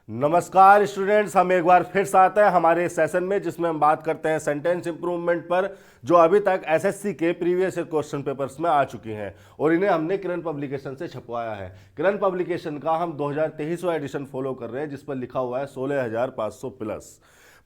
नमस्कार स्टूडेंट्स, हम एक बार फिर से आते हैं हमारे इस सेशन में जिसमें हम बात करते हैं सेंटेंस इंप्रूवमेंट पर, जो अभी तक एसएससी के प्रीवियस क्वेश्चन पेपर्स में आ चुकी हैं और इन्हें हमने किरण पब्लिकेशन से छपवाया है। किरण पब्लिकेशन का हम 2023वां एडिशन फॉलो कर रहे हैं जिस पर लिखा हुआ है 16,500 प्लस।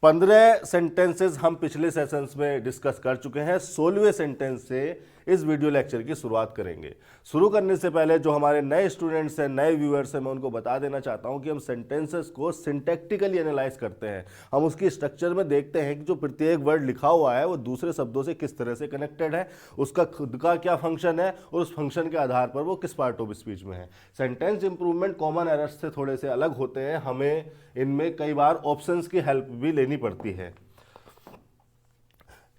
15 सेंटेंसेस हम पिछले सेशंस में डिस्कस कर चुके हैं। 16वें सेंटेंस से इस वीडियो लेक्चर की शुरुआत करेंगे। शुरू करने से पहले जो हमारे नए स्टूडेंट्स हैं, नए व्यूअर्स हैं, मैं उनको बता देना चाहता हूं कि हम सेंटेंसेस को सिंटैक्टिकली एनालाइज करते हैं। हम उसकी स्ट्रक्चर में देखते हैं कि जो प्रत्येक वर्ड लिखा हुआ है वो दूसरे शब्दों से किस तरह से कनेक्टेड है, उसका खुद का क्या फंक्शन है और उस फंक्शन के आधार पर वो किस पार्ट ऑफ स्पीच में है। सेंटेंस इंप्रूवमेंट कॉमन एरर्स से थोड़े से अलग होते हैं। हमें इनमें कई बार ऑप्शंस की हेल्प भी लेनी पड़ती है,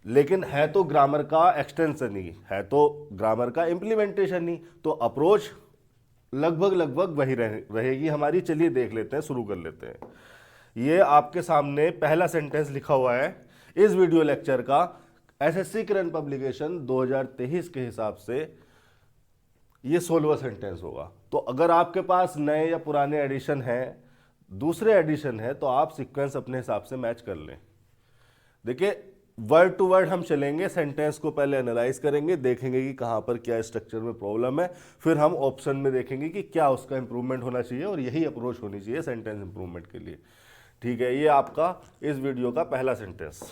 लेकिन है तो ग्रामर का एक्सटेंशन ही, है तो ग्रामर का इम्प्लीमेंटेशन ही, तो अप्रोच लगभग वही रहेगी हमारी। चलिए देख लेते हैं, शुरू कर लेते हैं। ये आपके सामने पहला सेंटेंस लिखा हुआ है इस वीडियो लेक्चर का। एसएससी किरण पब्लिकेशन 2023 के हिसाब से ये 16वां सेंटेंस होगा। तो अगर आपके पास नए या पुराने एडिशन है, दूसरे एडिशन है, तो आप सीक्वेंस अपने हिसाब से मैच कर लें। देखिए, वर्ड टू वर्ड हम चलेंगे, सेंटेंस को पहले एनालाइज करेंगे, देखेंगे कि कहाँ पर क्या स्ट्रक्चर में प्रॉब्लम है, फिर हम ऑप्शन में देखेंगे कि क्या उसका इंप्रूवमेंट होना चाहिए, और यही अप्रोच होनी चाहिए सेंटेंस इंप्रूवमेंट के लिए। ठीक है, ये आपका इस वीडियो का पहला sentence.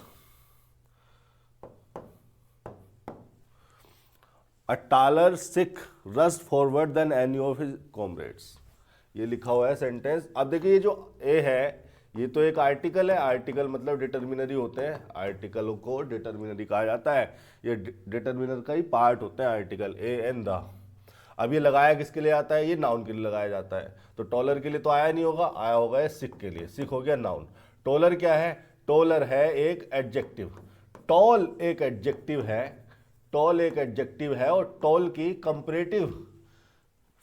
A taller Sikh rushed forward than any of his comrades, ये लिखा हुआ है सेंटेंस। अब देखिए, ये जो ए है ये तो एक आर्टिकल है। आर्टिकल मतलब डिटर्मिनरी होते हैं, आर्टिकलों को डिटर्मिनरी कहा जाता है। ये डिटर्मिनर का ही पार्ट होता है आर्टिकल, ए एन द। अब ये लगाया किसके लिए आता है? ये नाउन के लिए लगाया जाता है। तो टॉलर के लिए तो आया नहीं होगा, आया होगा सिख के लिए। सिख हो गया नाउन। टॉलर क्या है? टॉलर है एक एडजेक्टिव। टॉल एक एडजेक्टिव है, टॉल एक एडजेक्टिव है, और टॉल की कंपैरेटिव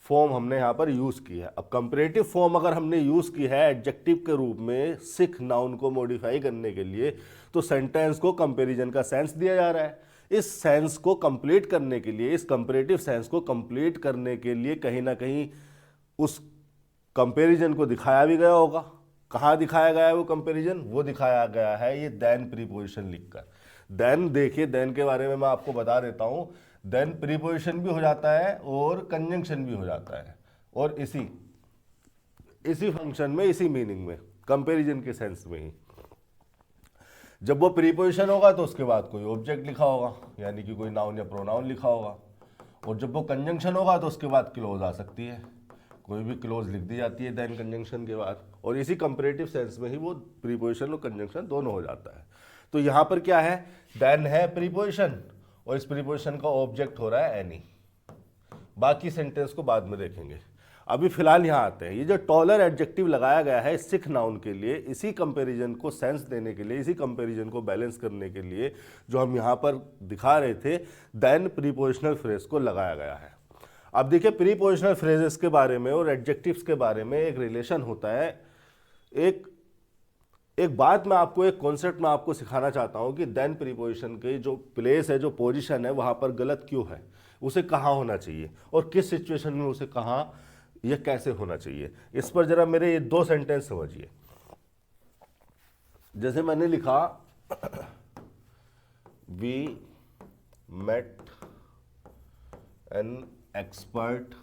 फॉर्म हमने यहाँ पर यूज की है। अब कंपैरेटिव फॉर्म अगर हमने यूज की है एडजेक्टिव के रूप में सिख नाउन को मॉडिफाई करने के लिए, तो सेंटेंस को कंपैरिजन का सेंस दिया जा रहा है। इस सेंस को कंप्लीट करने के लिए, इस कंपैरेटिव सेंस को कंप्लीट करने के लिए कहीं ना कहीं उस कंपैरिजन को दिखाया भी गया होगा। कहाँ दिखाया गया है वो कंपैरिजन? वो दिखाया गया है ये देन प्रीपोजिशन लिखकर। देन देखिए, देन के बारे में मैं आपको बता देता हूँ। देन प्रीपोजिशन भी हो जाता है और कंजंक्शन भी हो जाता है, और इसी फंक्शन में, इसी मीनिंग में, कंपैरिजन के सेंस में ही। जब वो प्रीपोजिशन होगा तो उसके बाद कोई ऑब्जेक्ट लिखा होगा, यानी कि कोई नाउन या प्रोनाउन लिखा होगा, और जब वो कंजंक्शन होगा तो उसके बाद क्लोज आ सकती है, कोई भी क्लोज लिख दी जाती है देन कंजंक्शन के बाद, और इसी कंपैरेटिव सेंस में ही वो प्रीपोजिशन और कंजंक्शन दोनों हो जाता है। तो यहाँ पर क्या है? देन है प्रीपोजिशन, और इस प्रीपोजिशन का ऑब्जेक्ट हो रहा है एनी। बाकी सेंटेंस को बाद में देखेंगे, अभी फिलहाल यहाँ आते हैं। ये जो टॉलर एडजेक्टिव लगाया गया है सिख नाउन के लिए, इसी कंपैरिजन को सेंस देने के लिए, इसी कंपैरिजन को बैलेंस करने के लिए जो हम यहाँ पर दिखा रहे थे, देन प्रीपोजिशनल फ्रेज को लगाया गया है। अब देखिए, प्रीपोजिशनल फ्रेजेस के बारे में और एडजेक्टिव्स के बारे में एक रिलेशन होता है। एक बात मैं आपको, एक कॉन्सेप्ट मैं आपको सिखाना चाहता हूं कि देन प्रीपोजिशन की जो प्लेस है, जो पोजीशन है, वहां पर गलत क्यों है, उसे कहाँ होना चाहिए, और किस सिचुएशन में उसे कहाँ या कैसे होना चाहिए। इस पर जरा मेरे ये दो सेंटेंस समझिए। जैसे मैंने लिखा, we met an expert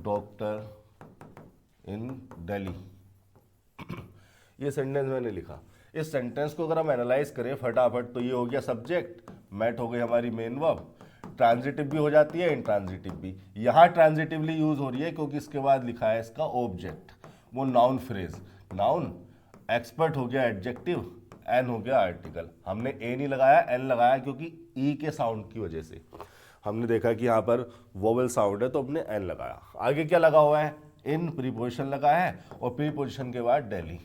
doctor in Delhi, ये सेंटेंस मैंने लिखा। इस सेंटेंस को अगर हम एनालाइज करें फटाफट, तो ये हो गया सब्जेक्ट, मैट हो गई हमारी मेन वर्ब, ट्रांजिटिव भी हो जाती है, इंट्रांजिटिव भी। यहाँ ट्रांजिटिवली यूज हो रही है क्योंकि इसके बाद लिखा है इसका ऑब्जेक्ट, वो नाउन फ्रेज। नाउन, एक्सपर्ट हो गया एडजेक्टिव, एन हो गया आर्टिकल। हमने ए नहीं लगाया, एन लगाया, क्योंकि ई के साउंड की वजह से हमने देखा कि यहाँ पर वोवेल साउंड है, तो हमने एन लगाया। आगे क्या लगा हुआ है? इन प्रीपोजिशन लगा है, और प्रीपोजिशन के बाद दिल्ली।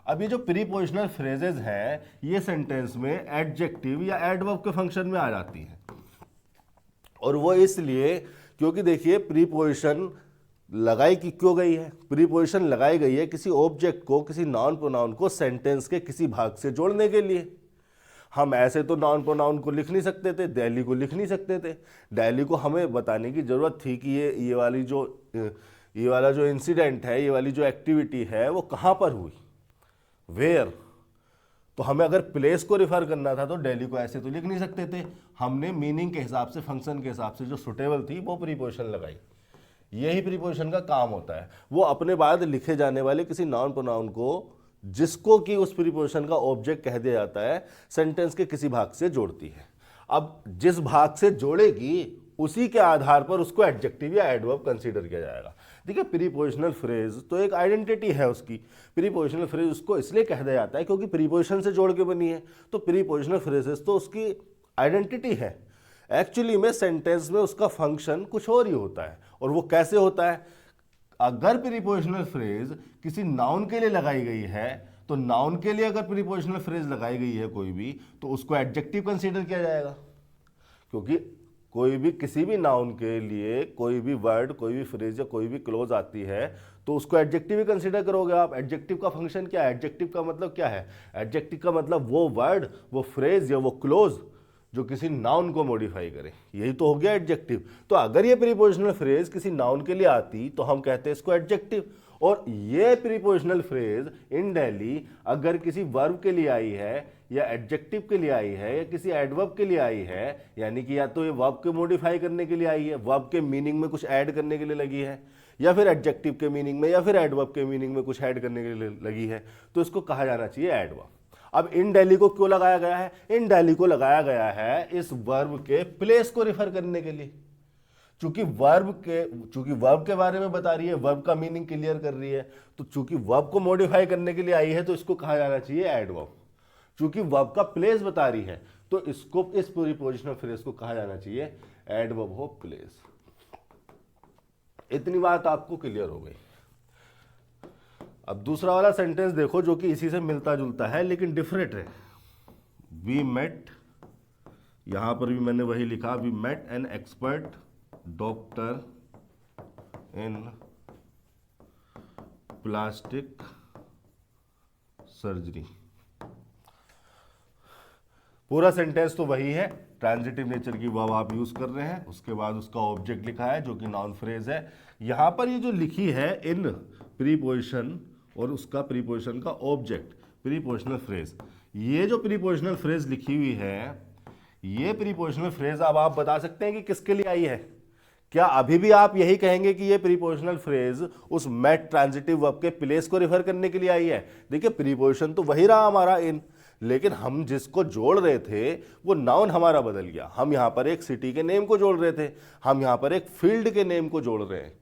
अब ये जो प्रीपोजिशनल फ्रेजेस हैं, ये सेंटेंस में एडजेक्टिव या एडवर्ब के फंक्शन में आ जाती है, और वो इसलिए क्योंकि देखिए, प्रीपोजिशन लगाई की क्यों गई है? प्रीपोजिशन लगाई गई है किसी ऑब्जेक्ट को, किसी नाउन प्रोनाउन को सेंटेंस के किसी भाग से जोड़ने के लिए। हम ऐसे तो नाउन प्रोनाउन को लिख नहीं सकते थे, दिल्ली को लिख नहीं सकते थे। दिल्ली को हमें बताने की जरूरत थी कि ये वाली जो ये वाला जो इंसिडेंट है, ये वाली जो एक्टिविटी है वो कहाँ पर हुई, वेयर। तो हमें अगर प्लेस को रिफर करना था तो दिल्ली को ऐसे तो लिख नहीं सकते थे, हमने मीनिंग के हिसाब से, फंक्शन के हिसाब से जो सुटेबल थी वो प्रीपोजिशन लगाई। यही प्रीपोजिशन का काम होता है, वो अपने बाद लिखे जाने वाले किसी नाउन प्रोनाउन को, जिसको कि उस प्रीपोजिशन का ऑब्जेक्ट कह दिया जाता है, सेंटेंस के किसी भाग से जोड़ती है। अब जिस भाग से जोड़ेगी उसी के आधार पर उसको एडजेक्टिव या एडवर्ब कंसीडर किया जाएगा। देखिए प्रीपोजिशनल फ्रेज तो एक आइडेंटिटी है उसकी। प्रीपोजिशनल फ्रेज उसको इसलिए कह दिया जाता है क्योंकि प्रीपोजिशन से जोड़ के बनी है, तो प्रीपोजिशनल फ्रेजेस तो उसकी आइडेंटिटी है। एक्चुअली में सेंटेंस में उसका फंक्शन कुछ और ही होता है। और वो कैसे होता है, अगर प्रीपोजिशनल फ्रेज किसी नाउन के लिए लगाई गई है, तो नाउन के लिए अगर प्रीपोजिशनल फ्रेज लगाई गई है कोई भी, तो उसको एडजेक्टिव कंसीडर किया जाएगा। क्योंकि कोई भी किसी भी नाउन के लिए कोई भी वर्ड, कोई भी फ्रेज या कोई भी क्लोज आती है तो उसको एडजेक्टिव ही कंसीडर करोगे आप। एडजेक्टिव का फंक्शन क्या है, एडजेक्टिव का मतलब क्या है, एडजेक्टिव का मतलब वो वर्ड, वो फ्रेज या वो क्लोज जो किसी नाउन को मॉडिफाई करे, यही तो हो गया एडजेक्टिव। तो अगर ये प्रीपोजिशनल फ्रेज किसी नाउन के लिए आती तो हम कहते हैं इसको एडजेक्टिव। और ये प्रीपोजिशनल फ्रेज इन दिल्ली अगर किसी वर्ब के लिए आई है या एडजेक्टिव के लिए आई है या किसी एडवर्ब के लिए आई है, यानी कि या तो ये वर्ब को मॉडिफाई करने के लिए आई है, वर्ब के मीनिंग में कुछ ऐड करने के लिए लगी है, या फिर एडजेक्टिव के मीनिंग में या फिर एडवर्ब के मीनिंग में कुछ ऐड करने के लिए लगी है, तो इसको कहा जाना चाहिए एडवर्ब। अब इन दिल्ली को क्यों लगाया गया है, इन दिल्ली को लगाया गया है इस वर्ब के प्लेस को रिफर करने के लिए। चूंकि वर्ब के बारे में बता रही है, वर्ब का मीनिंग क्लियर कर रही है, तो चूंकि वर्ब को मॉडिफाई करने के लिए आई है तो इसको कहा जाना चाहिए एडवर्ब। चूंकि वर्ब का प्लेस बता रही है तो इसको, इस प्रीपोजिशनल फ्रेज को कहा जाना चाहिए एडवर्ब ऑफ प्लेस। इतनी बात आपको क्लियर हो गई। अब दूसरा वाला सेंटेंस देखो जो कि इसी से मिलता जुलता है लेकिन डिफरेंट है। वी मेट, यहां पर भी मैंने वही लिखा, we met an expert doctor in plastic surgery. पूरा सेंटेंस तो वही है, ट्रांजिटिव नेचर की वर्ब आप यूज कर रहे हैं, उसके बाद उसका ऑब्जेक्ट लिखा है जो कि नाउन फ्रेज है। यहां पर ये जो लिखी है इन प्रीपोजिशन और उसका प्रीपोजिशन का ऑब्जेक्ट प्रीपोजिशनल फ्रेज, ये जो प्रीपोजिशनल फ्रेज लिखी हुई है, ये प्रीपोजिशनल फ्रेज अब आप बता सकते हैं कि किसके लिए आई है? क्या अभी भी आप यही कहेंगे कि ये प्रीपोजिशनल फ्रेज उस मेट ट्रांजिटिव वर्ब के प्लेस को रिफर करने के लिए आई है? देखिए प्रीपोजिशन तो वही रहा हमारा इन, लेकिन हम जिसको जोड़ रहे थे वो नाउन हमारा बदल गया। हम यहां पर एक सिटी के नेम को जोड़ रहे थे, हम यहां पर एक फील्ड के नेम को जोड़ रहे हैं,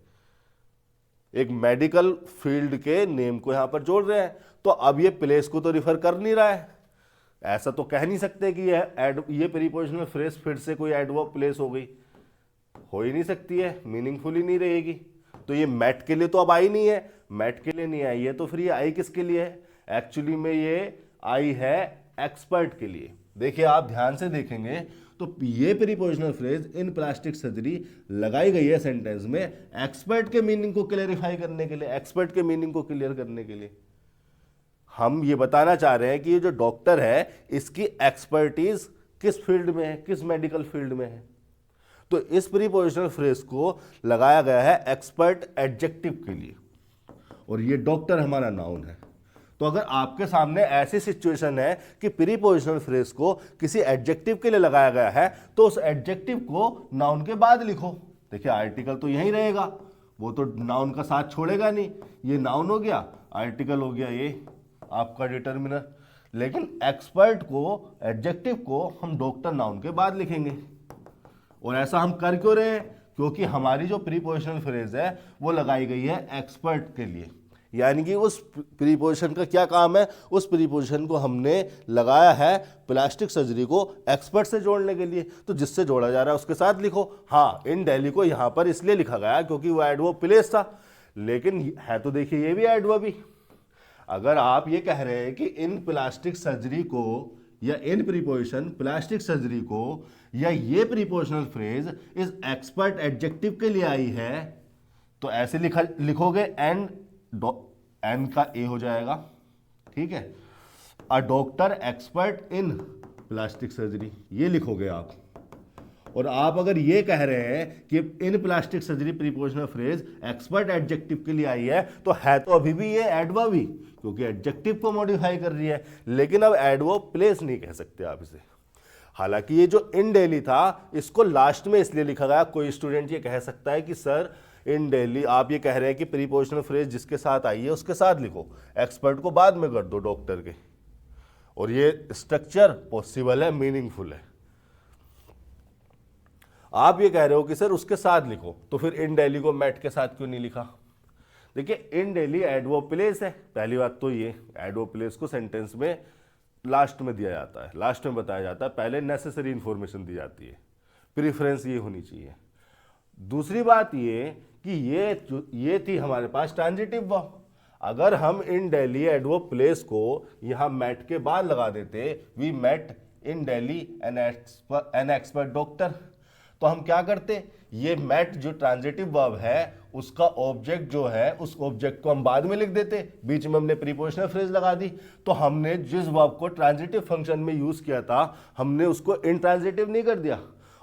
एक मेडिकल फील्ड के नेम को यहां पर जोड़ रहे हैं। तो अब ये प्लेस को तो रिफर कर नहीं रहा है। ऐसा तो कह नहीं सकते कि ये प्रीपोजिशनल फ्रेज फिर से कोई एडवर्ब प्लेस हो गई, हो ही नहीं सकती है, मीनिंगफुल ही नहीं रहेगी। तो ये मैट के लिए तो अब आई नहीं है, मैट के लिए नहीं आई है, तो फिर ये आई किसके लिए है? एक्चुअली में ये आई है एक्सपर्ट के लिए। देखिए आप ध्यान से देखेंगे तो ये प्रीपोजिशनल फ्रेज इन प्लास्टिक सर्जरी लगाई गई है सेंटेंस में एक्सपर्ट के मीनिंग को क्लेरिफाई करने के लिए, एक्सपर्ट के मीनिंग को क्लियर करने के लिए। हम ये बताना चाह रहे हैं कि ये जो डॉक्टर है इसकी एक्सपर्टीज किस फील्ड में है, किस मेडिकल फील्ड में है। तो इस प्रीपोजिशनल फ्रेज को लगाया गया है एक्सपर्ट एडजेक्टिव के लिए, और ये डॉक्टर हमारा नाउन है। तो अगर आपके सामने ऐसी सिचुएशन है कि प्रीपोजिशनल फ्रेज को किसी एडजेक्टिव के लिए लगाया गया है तो उस एडजेक्टिव को नाउन के बाद लिखो। देखिए आर्टिकल तो यही रहेगा, वो तो नाउन का साथ छोड़ेगा नहीं। ये नाउन हो गया, आर्टिकल हो गया ये आपका डिटर्मिनर, लेकिन एक्सपर्ट को, एडजेक्टिव को हम डॉक्टर नाउन के बाद लिखेंगे। और ऐसा हम कर क्यों रहे हैं? क्योंकि हमारी जो प्रीपोजिशनल फ्रेज है वो लगाई गई है एक्सपर्ट के लिए, यानी कि उस प्रीपोजिशन का क्या काम है, उस प्रीपोजिशन को हमने लगाया है प्लास्टिक सर्जरी को एक्सपर्ट से जोड़ने के लिए। तो जिससे जोड़ा जा रहा है उसके साथ लिखो। हाँ, इन दिल्ली को यहां पर इसलिए लिखा गया क्योंकि वो एडवर्ब प्लेस था, लेकिन है तो देखिए ये भी एडवर्ब ही। अगर आप ये कह रहे हैं कि इन प्लास्टिक सर्जरी को या इन प्रीपोजिशन प्लास्टिक सर्जरी को या ये प्रीपोजिशनल फ्रेज इस एक्सपर्ट एडजेक्टिव के लिए आई है, तो ऐसे लिखोगे एन का ए हो जाएगा, ठीक है। A doctor expert in plastic surgery, ये लिखोगे आप। और आप अगर ये कह रहे हैं कि इन plastic surgery prepositional phrase expert adjective के लिए आई है, तो अभी भी ये एडवर्ब ही, क्योंकि एडजेक्टिव को मॉडिफाई कर रही है। लेकिन अब एडवर्ब प्लेस नहीं कह सकते आप इसे। हालांकि ये जो इन डेली था, इसको लास्ट में इसलिए लिखा गया, कोई स्टूडेंट ये कह सकता है कि सर इन डेली आप ये कह रहे हैं कि प्रीपोजिशनल फ्रेज जिसके साथ आई है उसके साथ लिखो, एक्सपर्ट को बाद में कर दो डॉक्टर के, और ये स्ट्रक्चर पॉसिबल है, मीनिंगफुल है। आप ये कह रहे हो कि सर उसके साथ लिखो, तो फिर इन डेली को मैट के साथ क्यों नहीं लिखा? देखिए, इन डेली एडवर्ब प्लेस है। पहली बात तो ये एडवर्ब प्लेस को सेंटेंस में लास्ट में दिया जाता है, लास्ट में बताया जाता है, पहले नेसेसरी इंफॉर्मेशन दी जाती है, प्रीफरेंस ये होनी चाहिए। दूसरी बात ये कि ये थी हमारे पास ट्रांजिटिव वर्ब। अगर हम इन डेली एडवर्ब प्लेस को यहां मैट के बाद लगा देते, we met in Delhi an expert doctor, तो हम क्या करते, ये मैट जो ट्रांजिटिव वर्ब है उसका ऑब्जेक्ट जो है, उस ऑब्जेक्ट को हम बाद में लिख देते, बीच में हमने प्रीपोजिशनल फ्रेज लगा दी, तो हमने जिस वर्ब को ट्रांजिटिव फंक्शन में यूज किया था हमने उसको इंट्रांजिटिव नहीं कर दिया,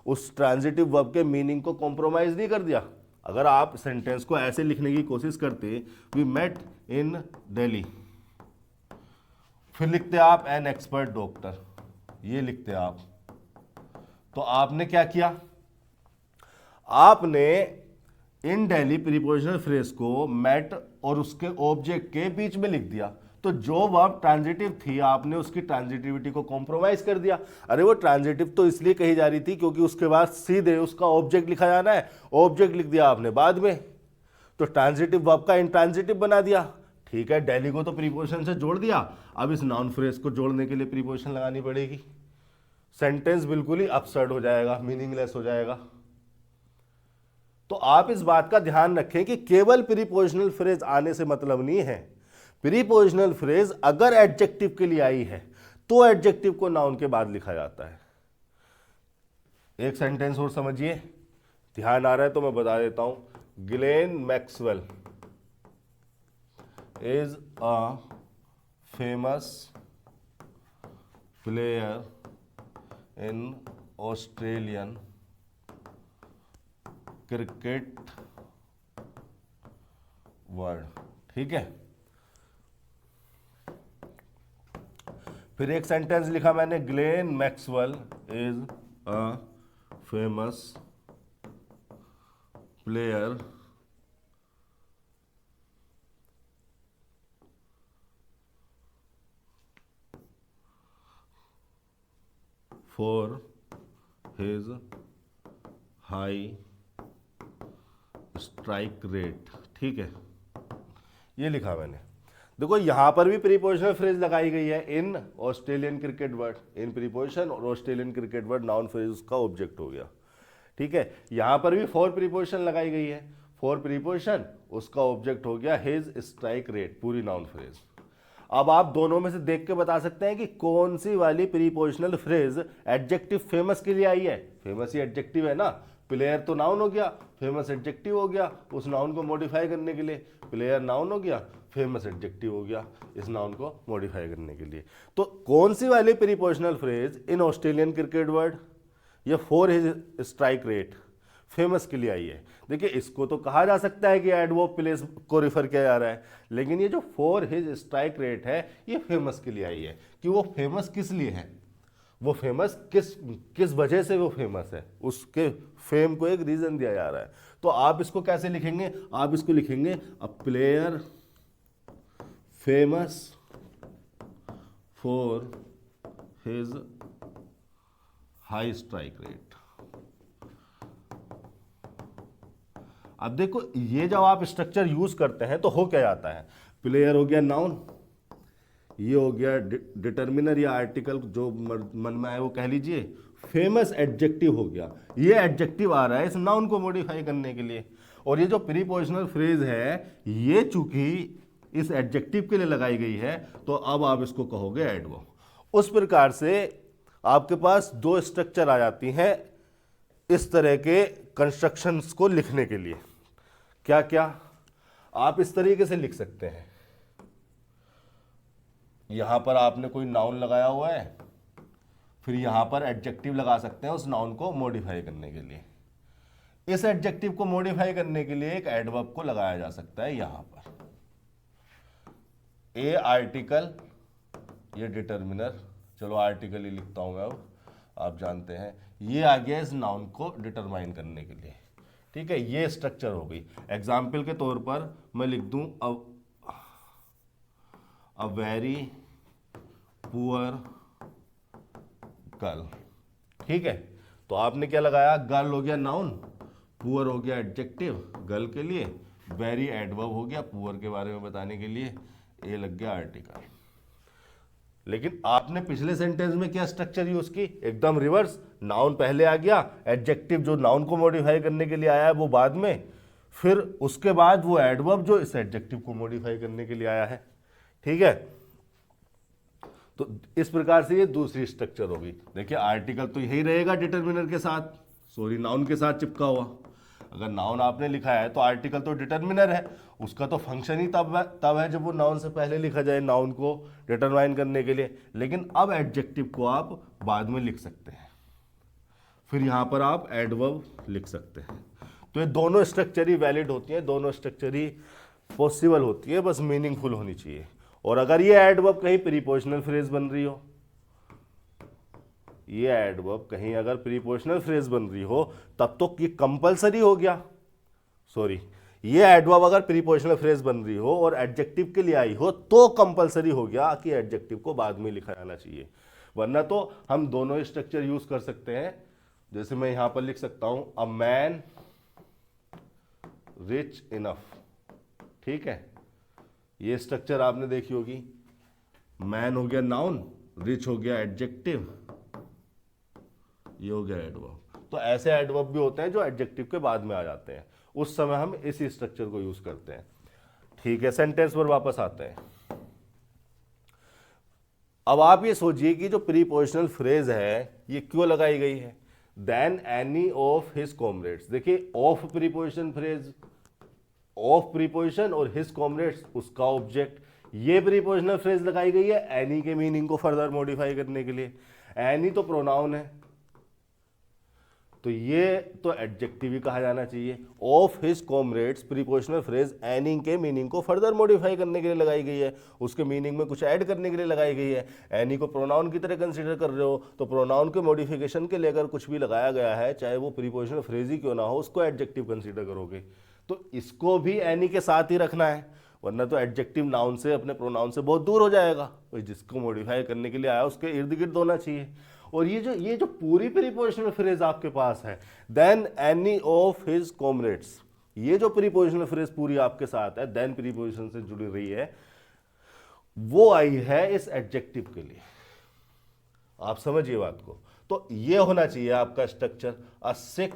उस ट्रांजिटिव वर्ब के मीनिंग को कॉम्प्रोमाइज नहीं कर दिया। अगर आप सेंटेंस को ऐसे लिखने की कोशिश करते, वी मेट इन दिल्ली, फिर लिखते आप एन एक्सपर्ट डॉक्टर, ये लिखते आप, तो आपने क्या किया, आपने इन दिल्ली प्रीपोजिशनल फ्रेज को मेट और उसके ऑब्जेक्ट के बीच में लिख दिया, तो जो वर्ब ट्रांजिटिव थी आपने उसकी ट्रांजिटिविटी को कॉम्प्रोमाइज कर दिया। अरे वो ट्रांजिटिव तो इसलिए कही जा रही थी क्योंकि उसके बाद सीधे उसका ऑब्जेक्ट लिखा जाना है, ऑब्जेक्ट लिख दिया आपने बाद में, तो ट्रांजिटिव वर्ब का इंट्रांजिटिव बना दिया। ठीक है, दिल्ली को तो प्रीपोजिशन से जोड़ दिया, अब इस नाउन फ्रेज को जोड़ने के लिए प्रीपोजिशन लगानी पड़ेगी, सेंटेंस बिल्कुल ही अपसर्ड हो जाएगा, मीनिंगलेस हो जाएगा। तो आप इस बात का ध्यान रखें कि केवल प्रीपोजिशनल फ्रेज आने से मतलब नहीं है। प्रीपोजिशनल फ्रेज अगर एडजेक्टिव के लिए आई है तो एडजेक्टिव को नाउन के बाद लिखा जाता है। एक सेंटेंस और समझिए, ध्यान आ रहा है तो मैं बता देता हूं। Glenn Maxwell is a famous player in Australian cricket world. ठीक है, फिर एक सेंटेंस लिखा मैंने, Glenn Maxwell is a famous player for his high strike rate. ठीक है, ये लिखा मैंने। देखो यहां पर भी प्रीपोजिशनल फ्रेज लगाई गई है, in Australian cricket world, in preposition और Australian cricket world noun phrase उसका ऑब्जेक्ट हो गया। ठीक है, यहां पर भी फॉर प्रीपोजिशन लगाई गई है, फॉर प्रीपोजिशन उसका ऑब्जेक्ट हो गया हिज स्ट्राइक रेट, पूरी नाउन फ्रेज। अब आप दोनों में से देख के बता सकते हैं कि कौन सी वाली प्रीपोजिशनल फ्रेज एडजेक्टिव फेमस के लिए आई है। फेमस ही एडजेक्टिव है ना, प्लेयर तो नाउन हो गया, फेमस एडजेक्टिव हो गया, उस नाउन को मॉडिफाई करने के लिए। प्लेयर नाउन हो गया, फेमस एडजेक्टिव हो गया इस नाउन को मॉडिफाई करने के लिए। तो कौन सी वाली prepositional phrase in Australian cricket world या for his strike rate famous के लिए आई है। देखिए इसको तो कहा जा सकता है कि एडवर्ब प्लेस को रिफर किया जा रहा है, लेकिन ये जो फॉर हिज स्ट्राइक रेट है ये फेमस के लिए आई है। कि वो फेमस किस लिए है, वो फेमस किस वजह से वो फेमस है, उसके फेम को एक रीजन दिया जा रहा है। तो आप इसको कैसे लिखेंगे, आप इसको लिखेंगे a player famous for his high strike rate. अब देखो ये जब आप स्ट्रक्चर यूज करते हैं तो हो क्या जाता है, प्लेयर हो गया नाउन, ये हो गया डिटर्मिनर या आर्टिकल जो मन में आए वो कह लीजिए, फेमस एडजेक्टिव हो गया, ये एडजेक्टिव आ रहा है इस नाउन को मॉडिफाई करने के लिए। और ये जो प्रीपोजिशनल फ्रेज है ये चूंकि इस एडजेक्टिव के लिए लगाई गई है तो अब आप इसको कहोगे एडवर्ब। उस प्रकार से आपके पास दो स्ट्रक्चर आ जाती हैं इस तरह के कंस्ट्रक्शंस को लिखने के लिए। क्या क्या आप इस तरीके से लिख सकते हैं, यहां पर आपने कोई नाउन लगाया हुआ है, फिर यहां पर एडजेक्टिव लगा सकते हैं उस नाउन को मॉडिफाई करने के लिए। इस एडजेक्टिव को मॉडिफाई करने के लिए एक एडवर्ब को लगाया जा सकता है यहां पर। ए आर्टिकल, ये डिटर्मिनर, चलो आर्टिकल ही लिखता हूं मैं, अब आप जानते हैं ये आ गया इस नाउन को डिटरमाइन करने के लिए। ठीक है, ये स्ट्रक्चर हो गई। एग्जाम्पल के तौर पर मैं लिख दूं अ वेरी पुअर गर्ल। ठीक है, तो आपने क्या लगाया, गर्ल हो गया नाउन, पुअर हो गया एडजेक्टिव गर्ल के लिए, वेरी एडवर्ब हो गया पुअर के बारे में बताने के लिए, ये लग गया आर्टिकल। लेकिन आपने पिछले सेंटेंस में क्या स्ट्रक्चर यूज की, एकदम रिवर्स। नाउन पहले आ गया, एडजेक्टिव जो नाउन को मॉडिफाई करने के लिए आया है वो बाद में, फिर उसके बाद वो एडवर्ब जो इस एडजेक्टिव को मॉडिफाई करने के लिए आया है। ठीक है, तो इस प्रकार से ये दूसरी स्ट्रक्चर होगी। देखिए आर्टिकल तो यही रहेगा डिटर्मिनर के साथ, सॉरी नाउन के साथ चिपका हुआ। अगर नाउन आपने लिखा है तो आर्टिकल तो डिटर्मिनर है, उसका तो फंक्शन ही तब है जब वो नाउन से पहले लिखा जाए, नाउन को डिटरमाइन करने के लिए। लेकिन अब एडजेक्टिव को आप बाद में लिख सकते हैं, फिर यहां पर आप एडवर्ब लिख सकते हैं। तो ये दोनों स्ट्रक्चर ही वैलिड होती है, दोनों स्ट्रक्चर ही पॉसिबल होती है, बस मीनिंगफुल होनी चाहिए। और अगर ये एडवर्ब कहीं प्रीपोजिशनल फ्रेज बन रही हो, ये एडवर्ब कहीं अगर प्रीपोजिशनल फ्रेज बन रही हो तब तो ये कंपलसरी हो गया। सॉरी, ये एडवर्ब अगर प्रीपोजिशनल फ्रेज बन रही हो और एडजेक्टिव के लिए आई हो तो कंपलसरी हो गया कि एडजेक्टिव को बाद में लिखा जाना चाहिए, वरना तो हम दोनों स्ट्रक्चर यूज कर सकते हैं। जैसे मैं यहां पर लिख सकता हूं अ मैन रिच इनफ। ठीक है, ये स्ट्रक्चर आपने देखी होगी, मैन हो गया नाउन, रिच हो गया एडजेक्टिव, ये हो गया एडवर्ब। तो ऐसे एडवर्ब भी होते हैं जो एडजेक्टिव के बाद में आ जाते हैं, उस समय हम इसी स्ट्रक्चर को यूज करते हैं। ठीक है, सेंटेंस पर वापस आते हैं। अब आप ये सोचिए कि जो प्रीपोजिशनल फ्रेज है ये क्यों लगाई गई है, then any of his comrades. देखिए of preposition phrase, of preposition और हिज कॉमरेड्स उसका ऑब्जेक्ट, ये प्रीपोजिशनल फ्रेज लगाई गई है एनी के मीनिंग को फर्दर मॉडिफाई करने के लिए। एनी तो प्रोनाउन है, तो ये तो एडजेक्टिव ही कहा जाना चाहिए। Of his comrades prepositional phrase any के मीनिंग को फर्दर मॉडिफाई करने के लिए लगाई गई है, उसके मीनिंग में कुछ ऐड करने के लिए लगाई गई है। एनी को प्रोनाउन की तरह कंसीडर कर रहे हो तो प्रोनाउन के मॉडिफिकेशन के लिए अगर कुछ भी लगाया गया है, चाहे वो प्रीपोजिशनल फ्रेज ही क्यों ना हो, उसको एडजेक्टिव कंसीडर करोगे। तो इसको भी एनी के साथ ही रखना है, वरना तो एडजेक्टिव नाउन से, अपने प्रोनाउन से बहुत दूर हो जाएगा। जिसको मॉडिफाई करने के लिए आया उसके इर्द गिर्द होना चाहिए। और ये जो पूरी प्रीपोजिशनल फ्रेज आपके पास है, then any of his comrades, ये जो प्रीपोजिशनल फ्रेज पूरी आपके साथ है, देन प्रीपोजिशन से जुड़ी रही है, वो आई है इस एडजेक्टिव के लिए। आप समझिए बात को। तो ये होना चाहिए आपका स्ट्रक्चर। अ सिक,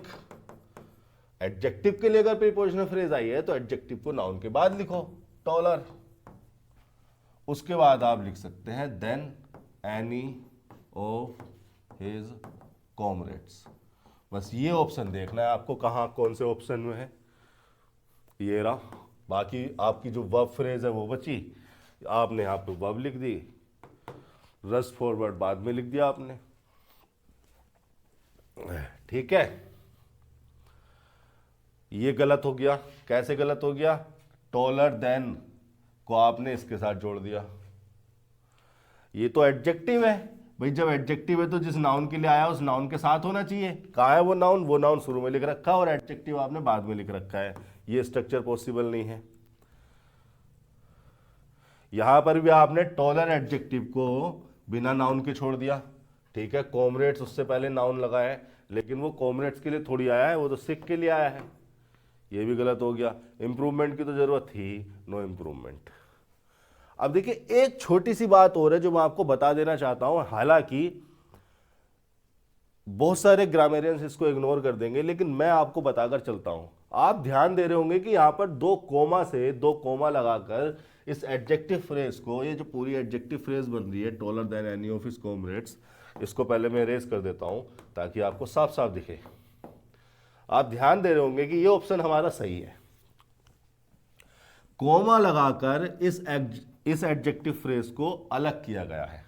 एडजेक्टिव के लिए अगर प्रीपोजिशनल फ्रेज आई है तो एडजेक्टिव को नाउन के बाद लिखो, टॉलर। उसके बाद आप लिख सकते हैं than any of his comrades. बस ये ऑप्शन देखना है आपको, कहां कौन से ऑप्शन में है, ये रहा। बाकी आपकी जो वर्ब फ्रेज है वो बची, आपने यहां पे वर्ब लिख दी, रस्ट फॉरवर्ड बाद में लिख दिया आपने। ठीक है, ये गलत हो गया। कैसे गलत हो गया, टॉलर देन को आपने इसके साथ जोड़ दिया। ये तो एडजेक्टिव है भाई, जब एडजेक्टिव है तो जिस नाउन के लिए आया उस नाउन के साथ होना चाहिए। कहाँ है वो नाउन, वो नाउन शुरू में लिख रखा है और एडजेक्टिव आपने बाद में लिख रखा है। ये स्ट्रक्चर पॉसिबल नहीं है। यहां पर भी आपने टॉलर एडजेक्टिव को बिना नाउन के छोड़ दिया। ठीक है, कॉमरेड्स उससे पहले नाउन लगा है, लेकिन वो कॉमरेड्स के लिए थोड़ी आया है, वो तो सिक के लिए आया है। ये भी गलत हो गया। इंप्रूवमेंट की तो जरूरत थी, नो इंप्रूवमेंट। अब देखिए एक छोटी सी बात और है जो मैं आपको बता देना चाहता हूं, हालांकि बहुत सारे ग्रामेरियंस इसको इग्नोर कर देंगे, लेकिन मैं आपको बताकर चलता हूं। आप ध्यान दे रहे होंगे कि यहां पर दो कोमा लगाकर इस एडजेक्टिव फ्रेज को, ये जो पूरी एडजेक्टिव फ्रेज बन रही है taller than any of his comrades, इसको पहले मैं इरेज कर देता हूं ताकि आपको साफ साफ दिखे। आप ध्यान दे रहे होंगे कि ये ऑप्शन हमारा सही है। कोमा लगाकर इस एडजेक्टिव फ्रेज को अलग किया गया है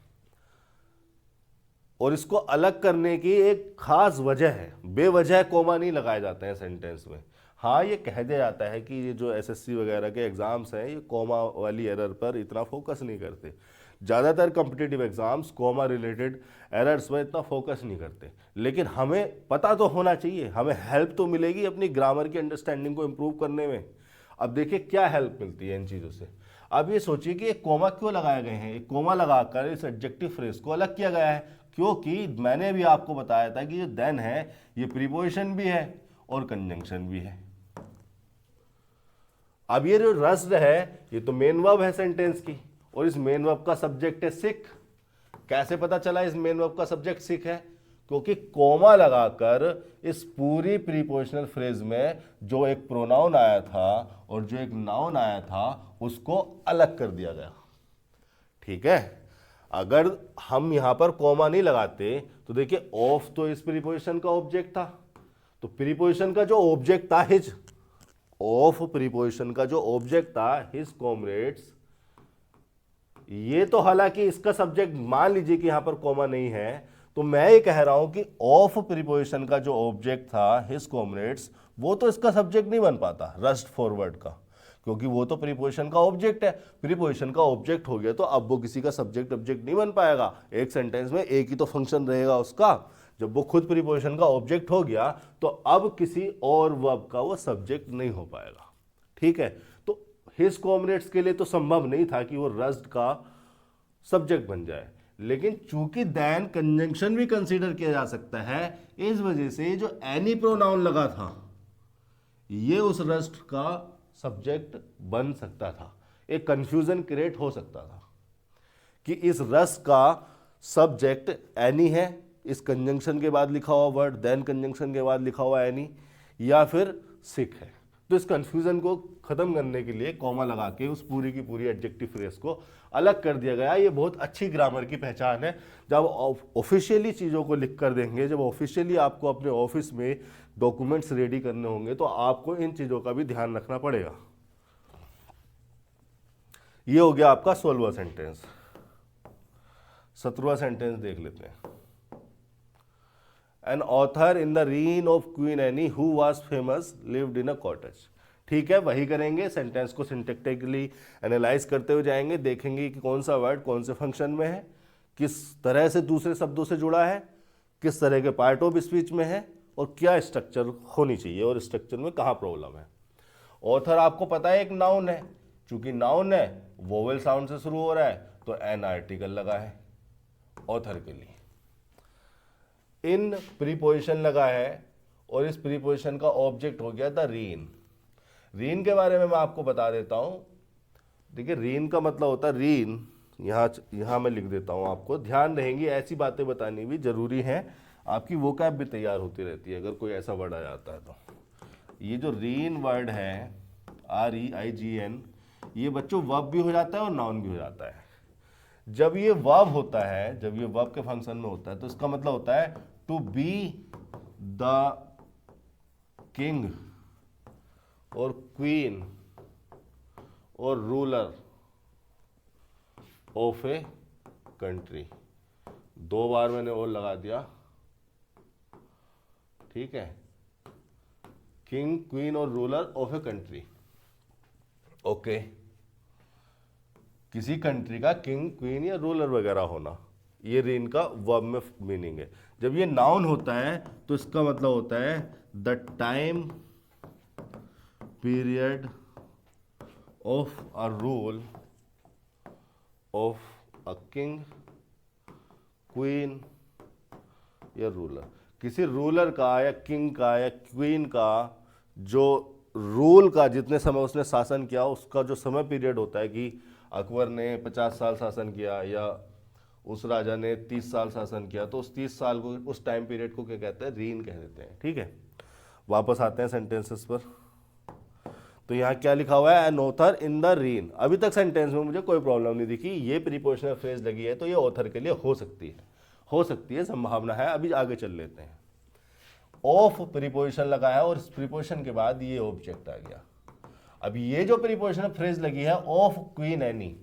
और इसको अलग करने की एक खास वजह है, बेवजह कोमा नहीं लगाए जाते हैं सेंटेंस में। हाँ, ये कह दिया जाता है कि ये जो एसएससी वगैरह के एग्जाम्स हैं ये कोमा वाली एरर पर इतना फोकस नहीं करते। ज़्यादातर competitive exams comma related errors में इतना फोकस नहीं करते, लेकिन हमें पता तो होना चाहिए, हमें हेल्प तो मिलेगी अपनी ग्रामर की अंडरस्टैंडिंग को इम्प्रूव करने में। अब देखिए क्या हेल्प मिलती है इन चीज़ों से। अब ये सोचिए कि एक कोमा क्यों लगाए गए हैं, एक कोमा लगाकर इस एडजेक्टिव फ्रेज को अलग किया गया है, क्योंकि मैंने अभी आपको बताया था कि जो देन है ये प्रीपोजिशन भी है और कंजंक्शन भी है। अब ये जो रस्ड है ये तो मेन वर्ब है सेंटेंस की, और इस मेन वर्ब का सब्जेक्ट है सिक। कैसे पता चला इस मेन वर्ब का सब्जेक्ट सिक है? क्योंकि कोमा लगाकर इस पूरी प्रीपोजिशनल फ्रेज में जो एक प्रोनाउन आया था और जो एक नाउन आया था उसको अलग कर दिया गया। ठीक है, अगर हम यहां पर कोमा नहीं लगाते तो देखिए ऑफ तो इस प्रीपोजिशन का ऑब्जेक्ट था, तो प्रीपोजिशन का जो ऑब्जेक्ट था हिज, ऑफ प्रीपोजिशन का जो ऑब्जेक्ट था हिज कॉमरेड्स, ये तो हालांकि इसका सब्जेक्ट मान लीजिए कि यहां पर कोमा नहीं है, तो मैं ये कह रहा हूं कि ऑफ प्रीपोजिशन का जो ऑब्जेक्ट था हिज कॉमरेड्स वो तो इसका सब्जेक्ट नहीं बन पाता रस्ट फॉरवर्ड का, क्योंकि वो तो प्रीपोजिशन का ऑब्जेक्ट है। प्रीपोजिशन का ऑब्जेक्ट हो गया तो अब वो किसी का सब्जेक्ट ऑब्जेक्ट नहीं बन पाएगा। एक सेंटेंस में एक ही तो फंक्शन रहेगा उसका। जब वो खुद प्रीपोजिशन का ऑब्जेक्ट हो गया तो अब किसी और वर्ब का वो सब्जेक्ट नहीं हो पाएगा। ठीक है, तो हिज कॉमरेड्स के लिए तो संभव नहीं था कि वो रस्ट का सब्जेक्ट बन जाए, लेकिन चूंकि देन कंजंक्शन भी कंसीडर किया जा सकता है, इस वजह से जो एनी प्रोनाउन लगा था ये उस रस्ट का सब्जेक्ट बन सकता था। एक कंफ्यूजन क्रिएट हो सकता था कि इस रस्ट का सब्जेक्ट एनी है, इस कंजंक्शन के बाद लिखा हुआ वर्ड देन कंजंक्शन के बाद लिखा हुआ एनी, या फिर सिक है। तो इस कंफ्यूजन को खत्म करने के लिए कॉमा लगा के उस पूरी की पूरी एडजेक्टिव फ्रेज को अलग कर दिया गया। ये बहुत अच्छी ग्रामर की पहचान है। जब ऑफिशियली चीज़ों को लिख कर देंगे, जब ऑफिशियली आपको अपने ऑफिस में डॉक्यूमेंट्स रेडी करने होंगे, तो आपको इन चीज़ों का भी ध्यान रखना पड़ेगा। ये हो गया आपका 16वां सेंटेंस। 17वां सेंटेंस देख लेते हैं। An author in the reign of Queen Anne who was famous lived in a cottage। ठीक है, वही करेंगे, सेंटेंस को सिंटैक्टिकली एनालाइज करते हुए जाएंगे, देखेंगे कि कौन सा वर्ड कौन से फंक्शन में है, किस तरह से दूसरे शब्दों से जुड़ा है, किस तरह के पार्ट ऑफ स्पीच में है, और क्या स्ट्रक्चर होनी चाहिए और स्ट्रक्चर में कहाँ प्रॉब्लम है। ऑथर आपको पता है एक नाउन है, चूंकि नाउन है वोवेल साउंड से शुरू हो रहा है तो एन आर्टिकल लगा है ऑथर के लिए। इन प्रीपोजिशन लगा है और इस प्रीपोजिशन का ऑब्जेक्ट हो गया था रीन। रीन के बारे में मैं आपको बता देता हूं। देखिए, रीन का मतलब होता है रीन, यहां मैं लिख देता हूं, आपको ध्यान रहेंगी, ऐसी बातें बतानी भी जरूरी है, आपकी वोकैब भी तैयार होती रहती है अगर कोई ऐसा वर्ड आ जाता है तो। ये जो रीन वर्ड है REIGN, ये बच्चों वर्ब भी हो जाता है और नाउन भी हो जाता है। जब ये वर्ब होता है, जब ये वर्ब के फंक्शन में होता है, तो इसका मतलब होता है टू बी द किंग और क्वीन और रूलर ऑफ ए कंट्री। 2 बार मैंने और लगा दिया, ठीक है, किंग, क्वीन और ruler of a country. Okay, किसी कंट्री का किंग, क्वीन या रूलर वगैरह होना, ये रीन का वर्ब में मीनिंग है। जब ये नाउन होता है तो इसका मतलब होता है the time period of a rule of a king, queen या रूलर। किसी रूलर का या किंग का या क्वीन का जो रूल का जितने समय उसने शासन किया, उसका जो समय पीरियड होता है कि अकबर ने 50 साल शासन किया या उस राजा ने 30 साल शासन किया, तो उस 30 साल को, उस टाइम पीरियड को क्या कहते हैं, रीन कह देते हैं। ठीक है, वापस आते हैं सेंटेंसेस पर। तो यहाँ क्या लिखा हुआ है, an author in the reign. अभी तक सेंटेंस में मुझे कोई प्रॉब्लम नहीं दिखी, ये प्रीपोजिशनल फ्रेज लगी है तो ये ऑथर के लिए हो सकती है, संभावना है। अभी आगे चल लेते हैं। ऑफ प्रीपोजिशन लगा है और इस प्रीपोजिशन के बाद ये ऑब्जेक्ट आ गया। अब ये जो प्रीपोजिशनल फ्रेज लगी है ऑफ क्वीन एनी,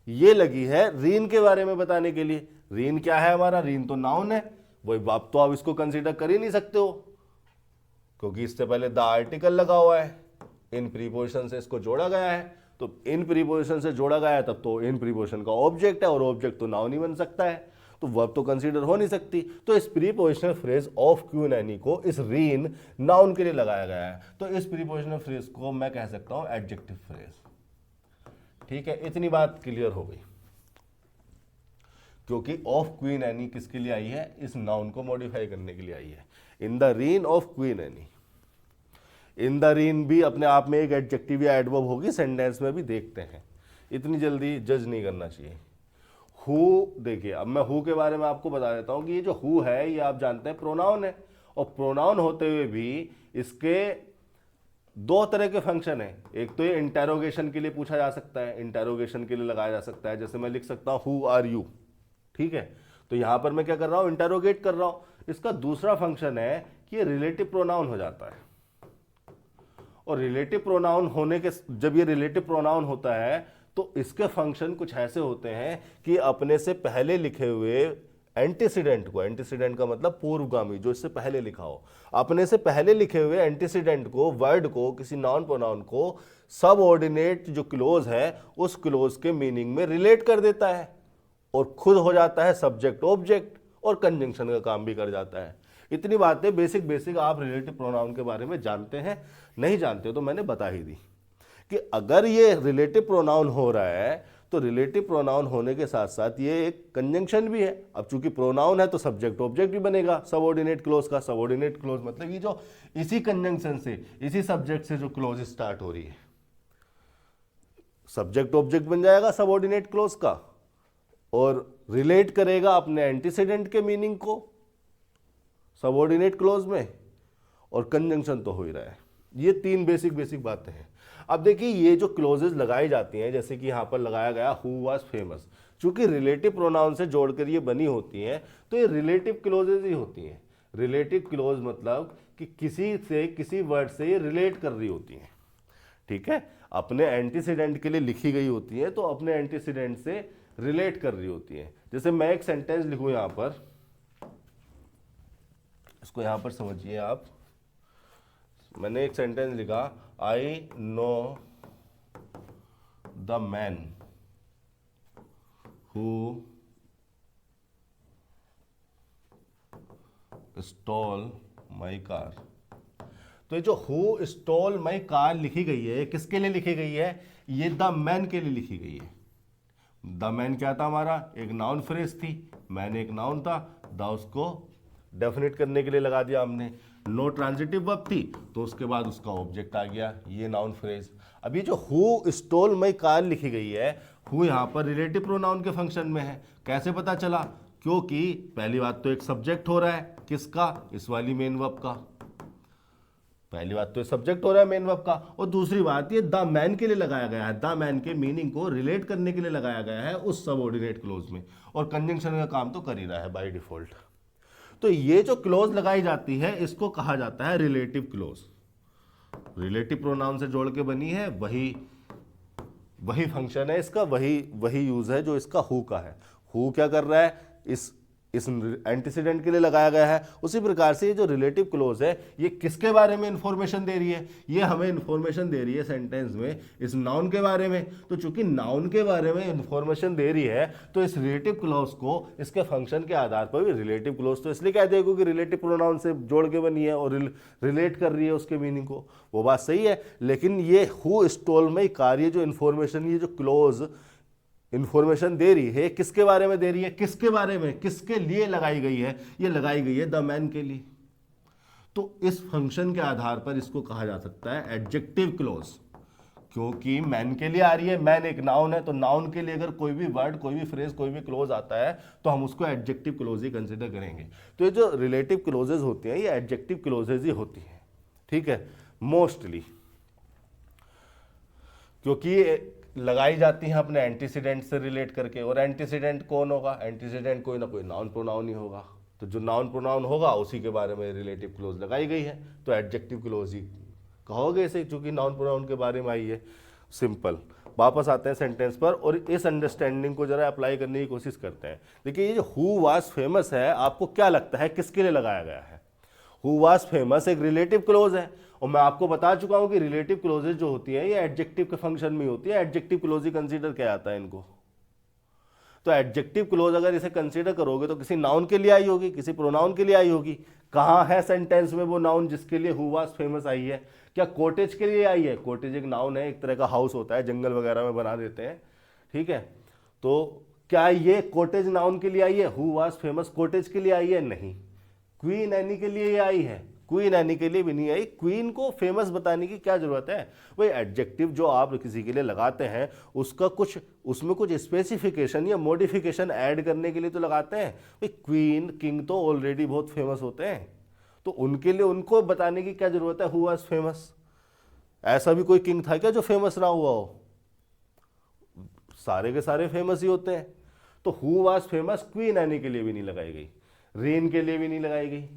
ये लगी है रीन के बारे में बताने के लिए। रीन क्या है हमारा, रीन तो नाउन है, वही आप तो आप इसको कंसीडर कर ही नहीं सकते हो क्योंकि इससे पहले द आर्टिकल लगा हुआ है, इन प्रीपोजिशन से इसको जोड़ा गया है, तो इन प्रीपोजिशन से जोड़ा गया है तब तो इन प्रीपोजिशन का ऑब्जेक्ट है और ऑब्जेक्ट तो नाउन ही बन सकता है, तो वर्ब तो कंसीडर हो नहीं सकती। तो इस prepositional phrase of Queen any को इस रीन नाउन के लिए लगाया गया है, तो इस प्रीपोजिशनल फ्रेज को मैं कह सकता हूं एडजेक्टिव फ्रेज। ठीक है, इतनी बात क्लियर हो गई। क्योंकि ऑफ क्वीन एनी किसके लिए आई है, इस नाउन को मॉडिफाई करने के लिए आई है। In the reign of Queen Anne, in the reign भी अपने आप में एक एडजेक्टिव या एडवर्ब होगी, सेंटेंस में भी देखते हैं, इतनी जल्दी जज नहीं करना चाहिए। हु, देखिए अब मैं हु के बारे में आपको बता देता हूं कि ये जो हु है ये आप जानते हैं प्रोनाउन है, और प्रोनाउन होते हुए भी इसके दो तरह के फंक्शन है। एक तो ये इंटेरोगेशन के लिए पूछा जा सकता है, इंटेरोगेशन के लिए लगाया जा सकता है, जैसे मैं लिख सकता हूं हु आर यू, ठीक है, तो यहां पर मैं क्या कर रहा हूं, इंटेरोगेट कर रहा हूं। इसका दूसरा फंक्शन है कि ये रिलेटिव प्रोनाउन हो जाता है, और रिलेटिव प्रोनाउन होने के, जब ये रिलेटिव प्रोनाउन होता है तो इसके फंक्शन कुछ ऐसे होते हैं कि अपने से पहले लिखे हुए एंटीसीडेंट को, एंटीसीडेंट का मतलब पूर्वगामी, जो इससे पहले लिखा हो, अपने से पहले लिखे हुए एंटीसीडेंट को, वर्ड को, किसी नाउन प्रोनाउन को सबऑर्डिनेट जो क्लोज है उस क्लोज के मीनिंग में रिलेट कर देता है, और खुद हो जाता है सब्जेक्ट ऑब्जेक्ट, और कंजंक्शन का काम भी कर जाता है। इतनी बातें बेसिक आप रिलेटिव प्रोनाउन के बारे में जानते हैं, नहीं जानते हो तो मैंने बता ही दी कि अगर ये रिलेटिव प्रोनाउन हो रहा है तो रिलेटिव प्रोनाउन होने के साथ साथ ये एक कंजंक्शन भी है। अब चूंकि प्रोनाउन है तो सब्जेक्ट ऑब्जेक्ट भी बनेगा सबऑर्डिनेट क्लोज का। सबऑर्डिनेट क्लोज मतलब ये जो इसी कंजंक्शन से, इसी सब्जेक्ट से जो क्लोज स्टार्ट हो रही है, सब्जेक्ट ऑब्जेक्ट बन जाएगा सबऑर्डिनेट क्लोज का, और रिलेट करेगा अपने एंटीसीडेंट के मीनिंग को सबऑर्डिनेट क्लोज में, और कंजंक्शन तो हो ही रहा है। ये तीन बेसिक बातें हैं। अब देखिए ये जो क्लोजेस लगाई जाती हैं, जैसे कि यहां पर लगाया गया हु वाज फेमस, चूंकि रिलेटिव प्रोनाउन से जोड़कर ये बनी होती हैं तो ये रिलेटिव क्लोजेस ही होती हैं। रिलेटिव क्लोज मतलब कि किसी से, किसी वर्ड से ये रिलेट कर रही होती हैं, ठीक है, अपने एंटीसीडेंट के लिए लिखी गई होती है तो अपने एंटीसीडेंट से रिलेट कर रही होती है। जैसे मैं एक सेंटेंस लिखूं यहां पर, इसको यहां पर समझिए आप, मैंने एक सेंटेंस लिखा, I know the man who stall my car. तो ये जो हु स्टॉल माई कार लिखी गई है, किसके लिए लिखी गई है, ये द मैन के लिए लिखी गई है। द मैन क्या था हमारा, एक नाउन फ्रेज थी, मैन एक नाउन था, द उसको डेफिनेट करने के लिए लगा दिया हमने। नो ट्रांजिटिव वर्ब थी तो उसके बाद उसका ऑब्जेक्ट आ गया, ये नाउन फ्रेज। अब ये जो हु स्टोल माई कार लिखी गई है, हु यहां पर रिलेटिव प्रोनाउन के फंक्शन में है। कैसे पता चला, क्योंकि पहली बात तो एक सब्जेक्ट हो रहा है, किसका, इस वाली मेन वर्ब का, पहली बात तो सब्जेक्ट हो रहा है मेन वर्ब का, और दूसरी बात ये द मैन के लिए लगाया गया है, द मैन के मीनिंग को रिलेट करने के लिए लगाया गया है उस सबऑर्डिनेट क्लोज में, और कंजंक्शन का काम तो कर ही रहा है बाय डिफॉल्ट। तो ये जो क्लोज लगाई जाती है इसको कहा जाता है रिलेटिव क्लोज। रिलेटिव प्रोनाउन से जोड़ के बनी है, वही फंक्शन है इसका, वही यूज है जो इसका हु का है। हु क्या कर रहा है, इस एंटीसीडेंट के लिए लगाया गया है। उसी प्रकार से ये जो रिलेटिव क्लोज है ये किसके बारे में इंफॉर्मेशन दे रही है, ये हमें इंफॉर्मेशन दे रही है सेंटेंस में इस नाउन के बारे में। तो चूंकि नाउन के बारे में इंफॉर्मेशन दे रही है तो इस रिलेटिव क्लोज को इसके फंक्शन के आधार पर भी, रिलेटिव क्लोज तो इसलिए कहते हैं क्योंकि रिलेटिव प्रोनाउन से जोड़ के बनी है और रिलेट कर रही है उसके मीनिंग को, वो बात सही है। लेकिन ये हु स्टोल माई कार, ये जो इंफॉर्मेशन, ये जो क्लोज इंफॉर्मेशन दे रही है, किसके बारे में दे रही है, किसके बारे में, किसके लिए लगाई गई है, ये लगाई गई है द मैन के लिए। तो इस फंक्शन के आधार पर इसको कहा जा सकता है एडजेक्टिव क्लोज, क्योंकि मैन के लिए आ रही है, मैन एक नाउन है, तो नाउन के लिए अगर कोई भी वर्ड, कोई भी फ्रेज, कोई भी क्लोज आता है तो हम उसको एडजेक्टिव क्लोज ही कंसिडर करेंगे। तो ये जो रिलेटिव क्लोजेज होती हैं ये एडजेक्टिव क्लोजेज ही होती हैं, ठीक है, मोस्टली, क्योंकि लगाई जाती हैं अपने एंटीसीडेंट से रिलेट करके। और एंटीसीडेंट कौन होगा, एंटीसीडेंट कोई ना कोई नाउन प्रोनाउन ही होगा, तो जो नाउन प्रोनाउन होगा उसी के बारे में रिलेटिव क्लोज लगाई गई है, तो एडजेक्टिव क्लोज ही कहोगे इसे, चूंकि नाउन प्रोनाउन के बारे में आई है, सिंपल। वापस आते हैं सेंटेंस पर और इस अंडरस्टैंडिंग को जरा अप्लाई करने की कोशिश करते हैं। देखिए ये जो हु वाज फेमस है, आपको क्या लगता है किसके लिए लगाया गया है? हु वाज फेमस एक रिलेटिव क्लोज है, और मैं आपको बता चुका हूं कि रिलेटिव क्लोजेज जो होती है ये एडजेक्टिव के फंक्शन में होती है। एडजेक्टिव क्लोज ही कंसीडर किया जाता है इनको। तो एडजेक्टिव क्लोज अगर इसे कंसीडर करोगे तो किसी नाउन के लिए आई होगी, किसी प्रोनाउन के लिए आई होगी। कहाँ है सेंटेंस में वो नाउन जिसके लिए हु वाज फेमस आई है? क्या कॉटेज के लिए आई है? कॉटेज एक नाउन है, एक तरह का हाउस होता है, जंगल वगैरह में बना देते हैं, ठीक है। तो क्या ये कॉटेज नाउन के लिए आई है? हु वाज फेमस कॉटेज के लिए आई है? नहीं। क्वीन एनी के लिए ये आई है? क्वीन एनी के लिए भी नहीं आई। क्वीन को फेमस बताने की क्या जरूरत है? वही एडजेक्टिव जो आप किसी के लिए लगाते हैं उसका कुछ उसमें कुछ स्पेसिफिकेशन या मॉडिफिकेशन ऐड करने के लिए तो लगाते हैं। भाई क्वीन किंग तो ऑलरेडी बहुत फेमस होते हैं, तो उनके लिए उनको बताने की क्या जरूरत है हु वाज फेमस? ऐसा भी कोई किंग था क्या जो फेमस ना हुआ हो? सारे के सारे फेमस ही होते हैं। तो who was famous queen any के लिए भी नहीं लगाई गई, रेन के लिए भी नहीं लगाई गई,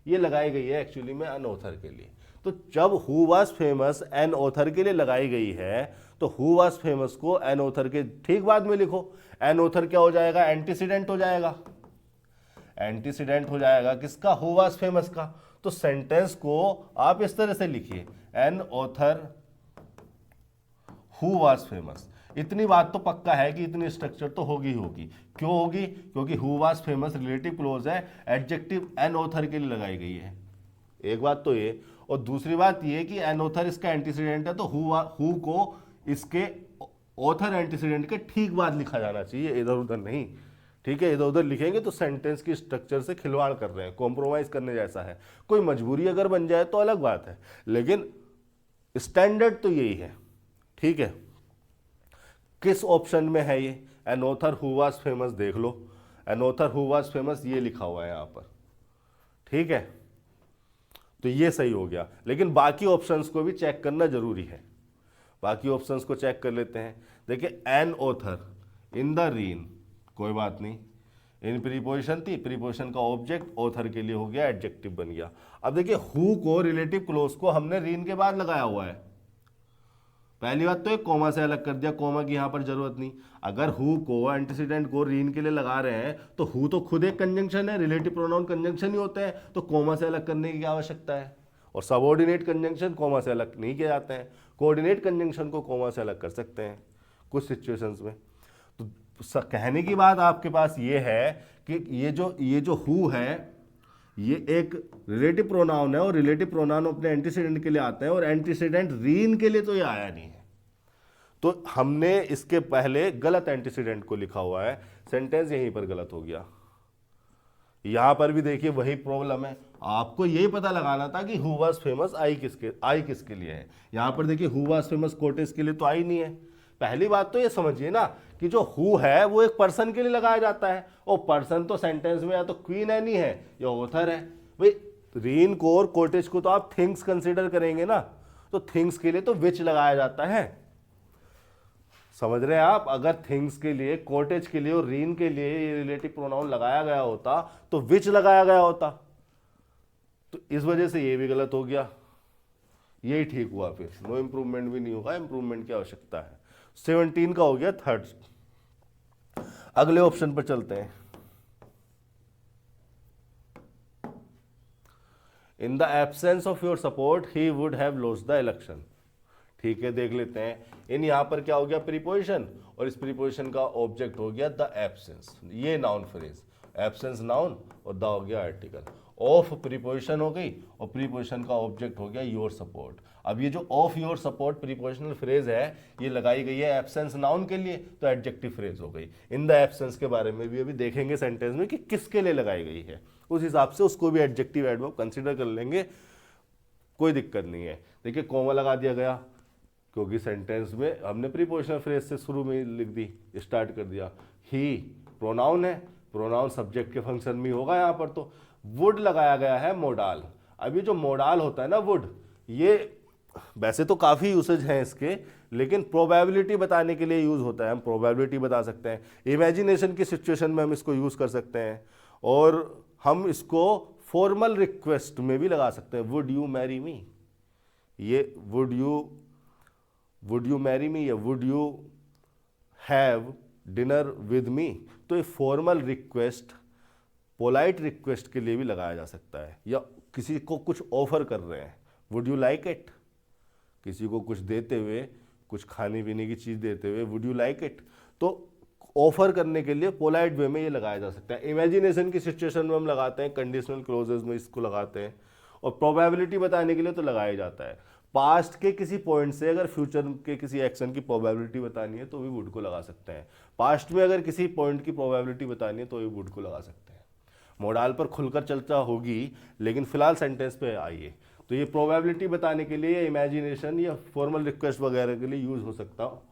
ये लगाई गई है एक्चुअली में एन ऑथर के लिए। तो जब who was famous an author के लिए लगाई गई है तो हु वाज फेमस को एन ऑथर के ठीक बाद में लिखो। एन ऑथर क्या हो जाएगा? एंटीसीडेंट हो जाएगा। एंटीसीडेंट हो जाएगा किसका? हु वाज फेमस का। तो सेंटेंस को आप इस तरह से लिखिए, N author who was famous. इतनी बात तो पक्का है कि इतनी स्ट्रक्चर तो होगी होगी। क्यों होगी? क्योंकि who was famous relative close है, एडजेक्टिव एन ऑथर के लिए लगाई गई है। एक बात तो ये, और दूसरी बात ये कि एन ऑथर इसका एंटीसीडेंट है, तो हु को इसके ऑथर एंटीसीडेंट के ठीक बाद लिखा जाना चाहिए, इधर उधर नहीं, ठीक है। इधर उधर लिखेंगे तो सेंटेंस की स्ट्रक्चर से खिलवाड़ कर रहे हैं, कॉम्प्रोमाइज करने जैसा है। कोई मजबूरी अगर बन जाए तो अलग बात है, लेकिन स्टैंडर्ड तो यही है, ठीक है। किस ऑप्शन में है ये? An author who was famous, देख लो, an author who was famous ये लिखा हुआ है यहां पर, ठीक है। तो ये सही हो गया, लेकिन बाकी ऑप्शंस को भी चेक करना जरूरी है। बाकी ऑप्शंस को चेक कर लेते हैं। देखिए an author in the reign, कोई बात नहीं, इन प्रीपोजिशन थी, प्रीपोजिशन का ऑब्जेक्ट ऑथर के लिए हो गया, एडजेक्टिव बन गया। अब देखिए हु को रिलेटिव क्लोज को हमने रीन के बाद लगाया हुआ है। पहली बात तो एक कॉमा से अलग कर दिया, कॉमा की यहां पर जरूरत नहीं। अगर हु को एंटीसीडेंट को रीन के लिए लगा रहे हैं तो हु तो खुद एक कंजंक्शन है, रिलेटिव प्रोनाउन कंजंक्शन ही होते हैं, तो कॉमा से अलग करने की क्या आवश्यकता है? और सबऑर्डिनेट कंजंक्शन कॉमा से अलग नहीं किए जाते हैं, कोऑर्डिनेट कंजंक्शन को कॉमा से अलग कर सकते हैं कुछ सिचुएशंस में। तो कहने की बात आपके पास ये है कि ये जो हु है ये एक रिलेटिव प्रोनाउन है, और रिलेटिव प्रोनाउन अपने एंटीसीडेंट के लिए आते हैं, और एंटीसीडेंट रीन के लिए तो ये आया नहीं है। तो हमने इसके पहले गलत एंटीसीडेंट को लिखा हुआ है, सेंटेंस यहीं पर गलत हो गया। यहां पर भी देखिए वही प्रॉब्लम है, आपको यही पता लगाना था कि हु वाज फेमस आई किसके लिए है। यहां पर देखिए हु वाज फेमस कॉटेज के लिए तो आई नहीं है। पहली बात तो ये समझिए ना कि जो हु है वो एक पर्सन के लिए लगाया जाता है, और पर्सन तो सेंटेंस में या तो क्वीन एनी है या ऑथर है। भाई रीन को और कॉटेज को तो आप थिंग्स कंसीडर करेंगे ना, तो थिंग्स के लिए तो विच लगाया जाता है। समझ रहे हैं आप? अगर थिंग्स के लिए, कॉटेज के लिए और रीन के लिए ये रिलेटिव प्रोनाउन लगाया गया होता तो विच लगाया गया होता। तो इस वजह से ये भी गलत हो गया, यही ठीक हुआ। फिर नो इंप्रूवमेंट भी नहीं होगा, इंप्रूवमेंट की आवश्यकता है। 17 का हो गया थर्ड। अगले ऑप्शन पर चलते हैं। In the absence of your support he would have lost the election. ठीक है, देख लेते हैं। इन यहां पर क्या हो गया? प्रीपोजिशन, और इस प्रीपोजिशन का ऑब्जेक्ट हो गया द एब्सेंस। ये नाउन फ्रेज, एब्सेंस नाउन और द हो गया आर्टिकल। ऑफ प्रीपोजिशन हो गई, और प्रीपोजिशन का ऑब्जेक्ट हो गया योर सपोर्ट। अब ये जो of your support prepositional phrase है ये लगाई गई है एब्सेंस नाउन के लिए, तो एडजेक्टिव फ्रेज हो गई। इन द एब्सेंस के बारे में भी अभी देखेंगे सेंटेंस में कि किसके लिए लगाई गई है, उस हिसाब से उसको भी एडजेक्टिव एडवर्ब कंसीडर कर लेंगे, कोई दिक्कत नहीं है। देखिए कॉमा लगा दिया गया क्योंकि सेंटेंस में हमने प्रीपोजिशनल फ्रेज से शुरू में लिख दी, स्टार्ट कर दिया। ही प्रोनाउन है, प्रोनाउन सब्जेक्ट के फंक्शन में होगा यहाँ पर। तो वुड लगाया गया है मोडाल। अभी जो मोडाल होता है ना वुड, ये वैसे तो काफ़ी यूसेज हैं इसके, लेकिन प्रोबेबिलिटी बताने के लिए यूज़ होता है। हम प्रोबेबिलिटी बता सकते हैं, इमेजिनेशन की सिचुएशन में हम इसको यूज़ कर सकते हैं, और हम इसको फॉर्मल रिक्वेस्ट में भी लगा सकते हैं। वुड यू मैरी मी, ये would you would you marry me या would you have dinner with me, तो ये फॉर्मल रिक्वेस्ट, पोलाइट रिक्वेस्ट के लिए भी लगाया जा सकता है। या किसी को कुछ ऑफर कर रहे हैं, वुड यू लाइक इट, किसी को कुछ देते हुए, कुछ खाने पीने की चीज़ देते हुए, वुड यू लाइक इट, तो ऑफर करने के लिए पोलाइट वे में ये लगाया जा सकता है। इमेजिनेशन की सिचुएशन में हम लगाते हैं, कंडीशनल क्लोजेस में इसको लगाते हैं, और प्रोबेबिलिटी बताने के लिए तो लगाया जाता है। पास्ट के किसी पॉइंट से अगर फ्यूचर के किसी एक्शन की प्रोबेबिलिटी बतानी है तो भी वुड को लगा सकते हैं। पास्ट में अगर किसी पॉइंट की प्रोबेबिलिटी बतानी है तो भी वुड को लगा सकते हैं। मोडाल पर खुलकर चर्चा होगी, लेकिन फिलहाल सेंटेंस पे आइए। तो ये प्रोबेबिलिटी बताने के लिए इमेजिनेशन या फॉर्मल रिक्वेस्ट वगैरह के लिए यूज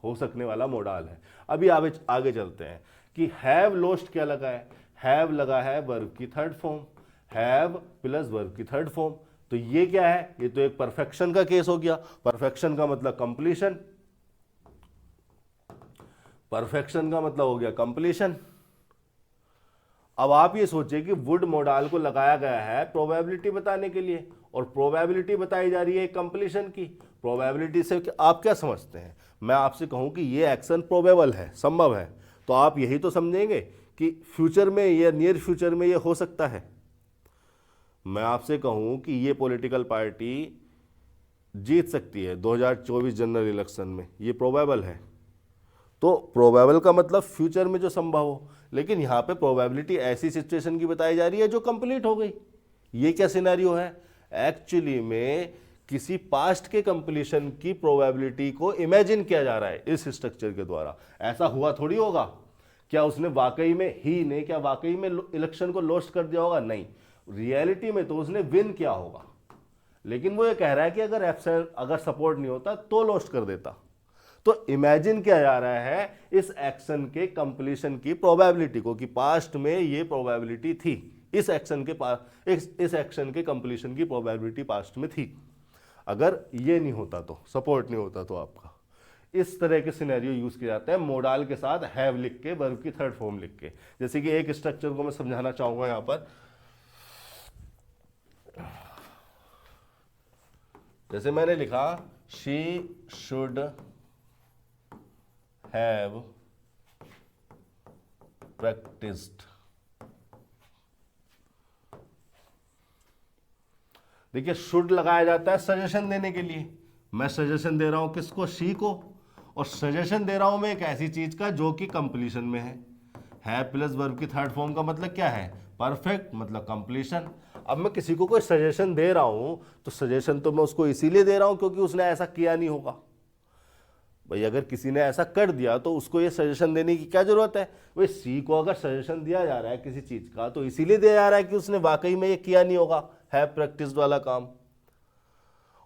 हो सकने वाला मोडाल है। अभी आगे चलते हैं कि हैव लोस्ट क्या लगा है, हैव लगा है वर्ब की third form, have plus verb की थर्ड फॉर्म। तो ये क्या है, ये तो एक परफेक्शन का केस हो गया। परफेक्शन का मतलब कंप्लीशन, परफेक्शन का मतलब हो गया कंप्लीशन। अब आप ये सोचिए कि वुड मोडाल को लगाया गया है प्रोबेबिलिटी बताने के लिए, और प्रोबेबिलिटी बताई जा रही है कंप्लीशन की। प्रोबेबिलिटी से आप क्या समझते हैं? मैं आपसे कहूं कि ये एक्शन प्रोबेबल है, संभव है, तो आप यही तो समझेंगे कि फ्यूचर में या नियर फ्यूचर में ये हो सकता है। मैं आपसे कहूं कि ये पॉलिटिकल पार्टी जीत सकती है 2024 जनरल इलेक्शन में, ये प्रोबेबल है। तो प्रोबेबल का मतलब फ्यूचर में जो संभव हो, लेकिन यहाँ पे प्रोबेबिलिटी ऐसी सिचुएशन की बताई जा रही है जो कंप्लीट हो गई। ये क्या सिनेरियो है? एक्चुअली में किसी पास्ट के कंप्लीशन की प्रोबेबिलिटी को इमेजिन किया जा रहा है इस स्ट्रक्चर के द्वारा। ऐसा हुआ थोड़ी होगा। क्या उसने वाकई में क्या वाकई में इलेक्शन को लॉस्ट कर दिया होगा? नहीं, रियलिटी में तो उसने विन किया होगा। लेकिन वो ये कह रहा है कि अगर सपोर्ट नहीं होता तो लॉस्ट कर देता। तो इमेजिन किया जा रहा है इस एक्शन के कंप्लीशन की प्रोबेबिलिटी को, कि पास्ट में ये प्रोबेबिलिटी थी, इस एक्शन के कंप्लीशन की प्रोबेबिलिटी पास्ट में थी। अगर ये नहीं होता तो, सपोर्ट नहीं होता तो आपका, इस तरह के सिनेरियो यूज किए जाते हैं मोडाल के साथ हैव लिख के, वर्ब की थर्ड फॉर्म लिख के। जैसे कि एक स्ट्रक्चर को मैं समझाना चाहूंगा यहां पर। जैसे मैंने लिखा शी शुड हैव प्रैक्टिस्ड। देखिए, शुड लगाया जाता है सजेशन देने के लिए। मैं सजेशन दे रहा हूं किसको? शी को। और सजेशन दे रहा हूं मैं एक ऐसी चीज का जो कि कंप्लीशन में है प्लस वर्ब की थर्ड फॉर्म का मतलब क्या है? परफेक्ट, मतलब कंप्लीशन। अब मैं किसी को कोई सजेशन दे रहा हूं तो सजेशन तो मैं उसको इसीलिए दे रहा हूं क्योंकि उसने ऐसा किया नहीं होगा। भाई अगर किसी ने ऐसा कर दिया तो उसको ये सजेशन देने की क्या जरूरत है? भाई सी को अगर सजेशन दिया जा रहा है किसी चीज का तो इसीलिए दिया जा रहा है कि उसने वाकई में ये किया नहीं होगा, है प्रैक्टिस वाला काम।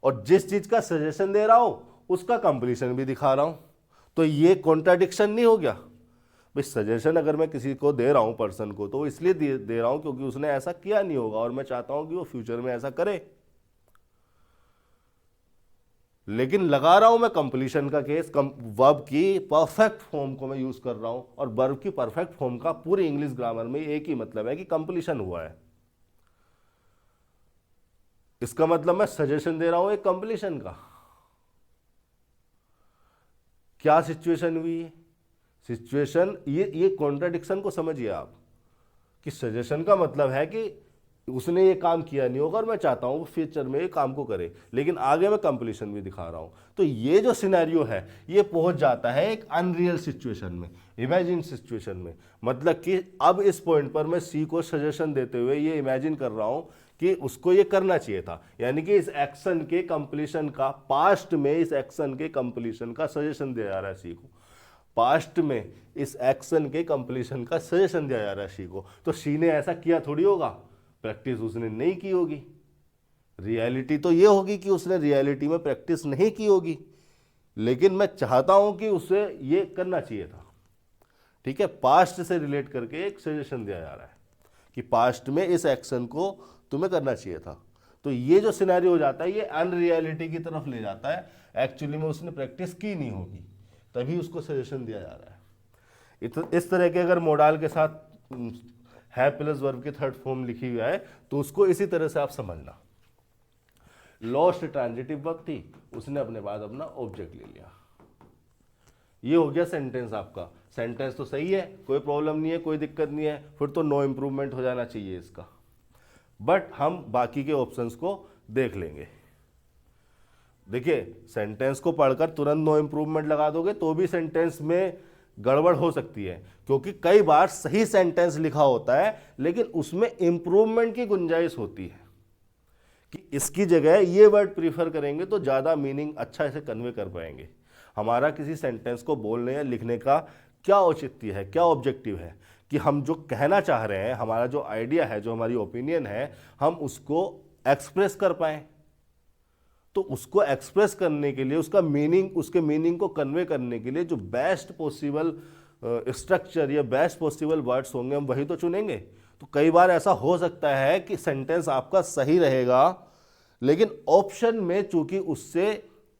और जिस चीज का सजेशन दे रहा हूं उसका कंप्लीशन भी दिखा रहा हूं, तो ये कॉन्ट्राडिक्शन नहीं हो गया? भाई सजेशन अगर मैं किसी को दे रहा हूं पर्सन को तो इसलिए दे रहा हूं क्योंकि उसने ऐसा किया नहीं होगा और मैं चाहता हूं कि वो फ्यूचर में ऐसा करे। लेकिन लगा रहा हूं मैं कंप्लीशन का केस, वर्ब की परफेक्ट फॉर्म को मैं यूज कर रहा हूं, और वर्ब की परफेक्ट फॉर्म का पूरी इंग्लिश ग्रामर में एक ही मतलब है कि कंप्लीशन हुआ है। इसका मतलब मैं सजेशन दे रहा हूं एक कंप्लीशन का। क्या सिचुएशन हुई है? सिचुएशन, ये कॉन्ट्राडिक्शन को समझिए आप, कि सजेशन का मतलब है कि उसने ये काम किया नहीं होगा और मैं चाहता हूं वो फ्यूचर में ये काम को करे, लेकिन आगे मैं कंप्लीशन भी दिखा रहा हूं। तो ये जो सिनेरियो है ये पहुंच जाता है एक अनरियल सिचुएशन में, इमेजिन सिचुएशन में। मतलब कि अब इस पॉइंट पर मैं सी को सजेशन देते हुए ये इमेजिन कर रहा हूं कि उसको ये करना चाहिए था, यानी कि इस एक्शन के कंप्लीशन का, पास्ट में इस एक्शन के कंप्लीशन का सजेशन दिया जा रहा है सी को। पास्ट में इस एक्शन के कंप्लीशन का सजेशन दिया जा रहा है सी को। तो सी ने ऐसा किया थोड़ी होगा, प्रैक्टिस उसने नहीं की होगी। रियलिटी तो ये होगी कि उसने रियलिटी में प्रैक्टिस नहीं की होगी, लेकिन मैं चाहता हूं कि उसे ये करना चाहिए था। ठीक है, पास्ट से रिलेट करके एक सजेशन दिया जा रहा है कि पास्ट में इस एक्शन को तुम्हें करना चाहिए था। तो ये जो सिनेरियो हो जाता है ये अनरियलिटी की तरफ ले जाता है। एक्चुअली में उसने प्रैक्टिस की नहीं होगी, तभी उसको सजेशन दिया जा रहा है। इस तरह के अगर मोडाल के साथ है प्लस वर्ब की थर्ड फॉर्म लिखी हुई है तो उसको इसी तरह से आप समझना। लॉस्ट ट्रांजिटिव वर्ब थी, उसने अपने बाद अपना ऑब्जेक्ट ले लिया। ये हो गया सेंटेंस आपका। सेंटेंस तो सही है, कोई प्रॉब्लम नहीं है, कोई दिक्कत नहीं है, फिर तो नो इम्प्रूवमेंट हो जाना चाहिए इसका। बट हम बाकी के ऑप्शंस को देख लेंगे। देखिए, सेंटेंस को पढ़कर तुरंत नो इम्प्रूवमेंट लगा दोगे तो भी सेंटेंस में गड़बड़ हो सकती है, क्योंकि कई बार सही सेंटेंस लिखा होता है लेकिन उसमें इंप्रूवमेंट की गुंजाइश होती है कि इसकी जगह ये वर्ड प्रीफर करेंगे तो ज़्यादा मीनिंग अच्छा से कन्वे कर पाएंगे। हमारा किसी सेंटेंस को बोलने या लिखने का क्या औचित्य है, क्या ऑब्जेक्टिव है कि हम जो कहना चाह रहे हैं, हमारा जो आइडिया है, जो हमारी ओपिनियन है, हम उसको एक्सप्रेस कर पाएँ। तो उसको एक्सप्रेस करने के लिए, उसका मीनिंग, उसके मीनिंग को कन्वे करने के लिए जो बेस्ट पॉसिबल स्ट्रक्चर या बेस्ट पॉसिबल वर्ड्स होंगे हम वही तो चुनेंगे। तो कई बार ऐसा हो सकता है कि सेंटेंस आपका सही रहेगा लेकिन ऑप्शन में चूंकि उससे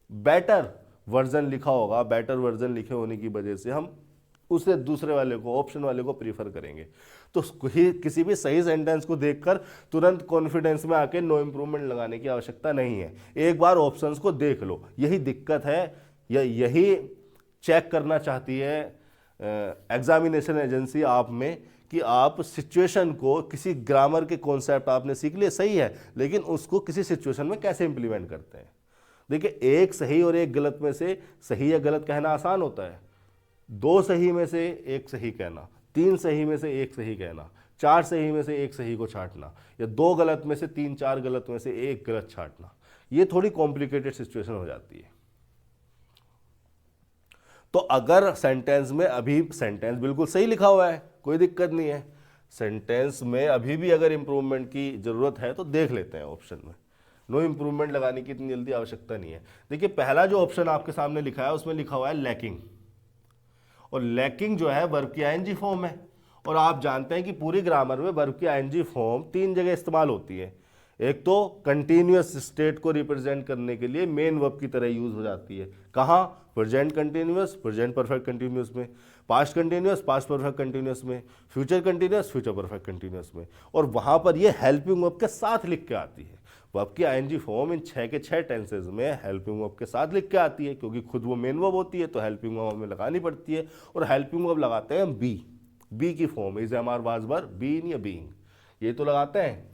बेटर वर्जन लिखा होगा, बेटर वर्जन लिखे होने की वजह से हम उसे दूसरे वाले को, ऑप्शन वाले को प्रीफर करेंगे। तो किसी भी सही सेंटेंस को देखकर तुरंत कॉन्फिडेंस में आके नो इम्प्रूवमेंट लगाने की आवश्यकता नहीं है। एक बार ऑप्शंस को देख लो। यही दिक्कत है या यही चेक करना चाहती है एग्जामिनेशन एजेंसी आप में कि आप सिचुएशन को, किसी ग्रामर के कॉन्सेप्ट आपने सीख लिए, सही है, लेकिन उसको किसी सिचुएशन में कैसे इंप्लीमेंट करते हैं। देखिए, एक सही और एक गलत में से सही या गलत कहना आसान होता है। 2 सही में से एक सही कहना, 3 सही में से एक सही कहना, 4 सही में से एक सही को छांटना, या 2 गलत में से 3, 4 गलत में से एक गलत छांटना, ये थोड़ी कॉम्प्लिकेटेड सिचुएशन हो जाती है। तो अगर सेंटेंस में अभी सेंटेंस बिल्कुल सही लिखा हुआ है, कोई दिक्कत नहीं है, सेंटेंस में अभी भी अगर इंप्रूवमेंट की जरूरत है तो देख लेते हैं ऑप्शन में। नो इम्प्रूवमेंट लगाने की इतनी जल्दी आवश्यकता नहीं है। देखिए, पहला जो ऑप्शन आपके सामने लिखा है उसमें लिखा हुआ है लैकिंग, और लैकिंग जो है वर्ब की आईएनजी फॉर्म है। और आप जानते हैं कि पूरी ग्रामर में वर्ब की आईएनजी फॉर्म 3 जगह इस्तेमाल होती है। एक तो कंटिन्यूअस स्टेट को रिप्रेजेंट करने के लिए मेन वर्ब की तरह यूज हो जाती है। कहाँ? Present continuous, present perfect continuous में, past continuous, past perfect continuous में, future continuous, future perfect continuous में। और वहां पर ये हेल्पिंग वर्ब के साथ लिख के आती है। वर्ब की आईएनजी फॉर्म इन 6 के 6 टेंसेज में हेल्पिंग वर्ब के साथ लिख के आती है, क्योंकि खुद वो मेन वर्ब होती है तो हेल्पिंग वर्ब हमें लगानी पड़ती है। और हेल्पिंग वर्ब लगाते हैं हम बी की form, is, am, are, was, were, been या बीइंग, ये तो लगाते हैं।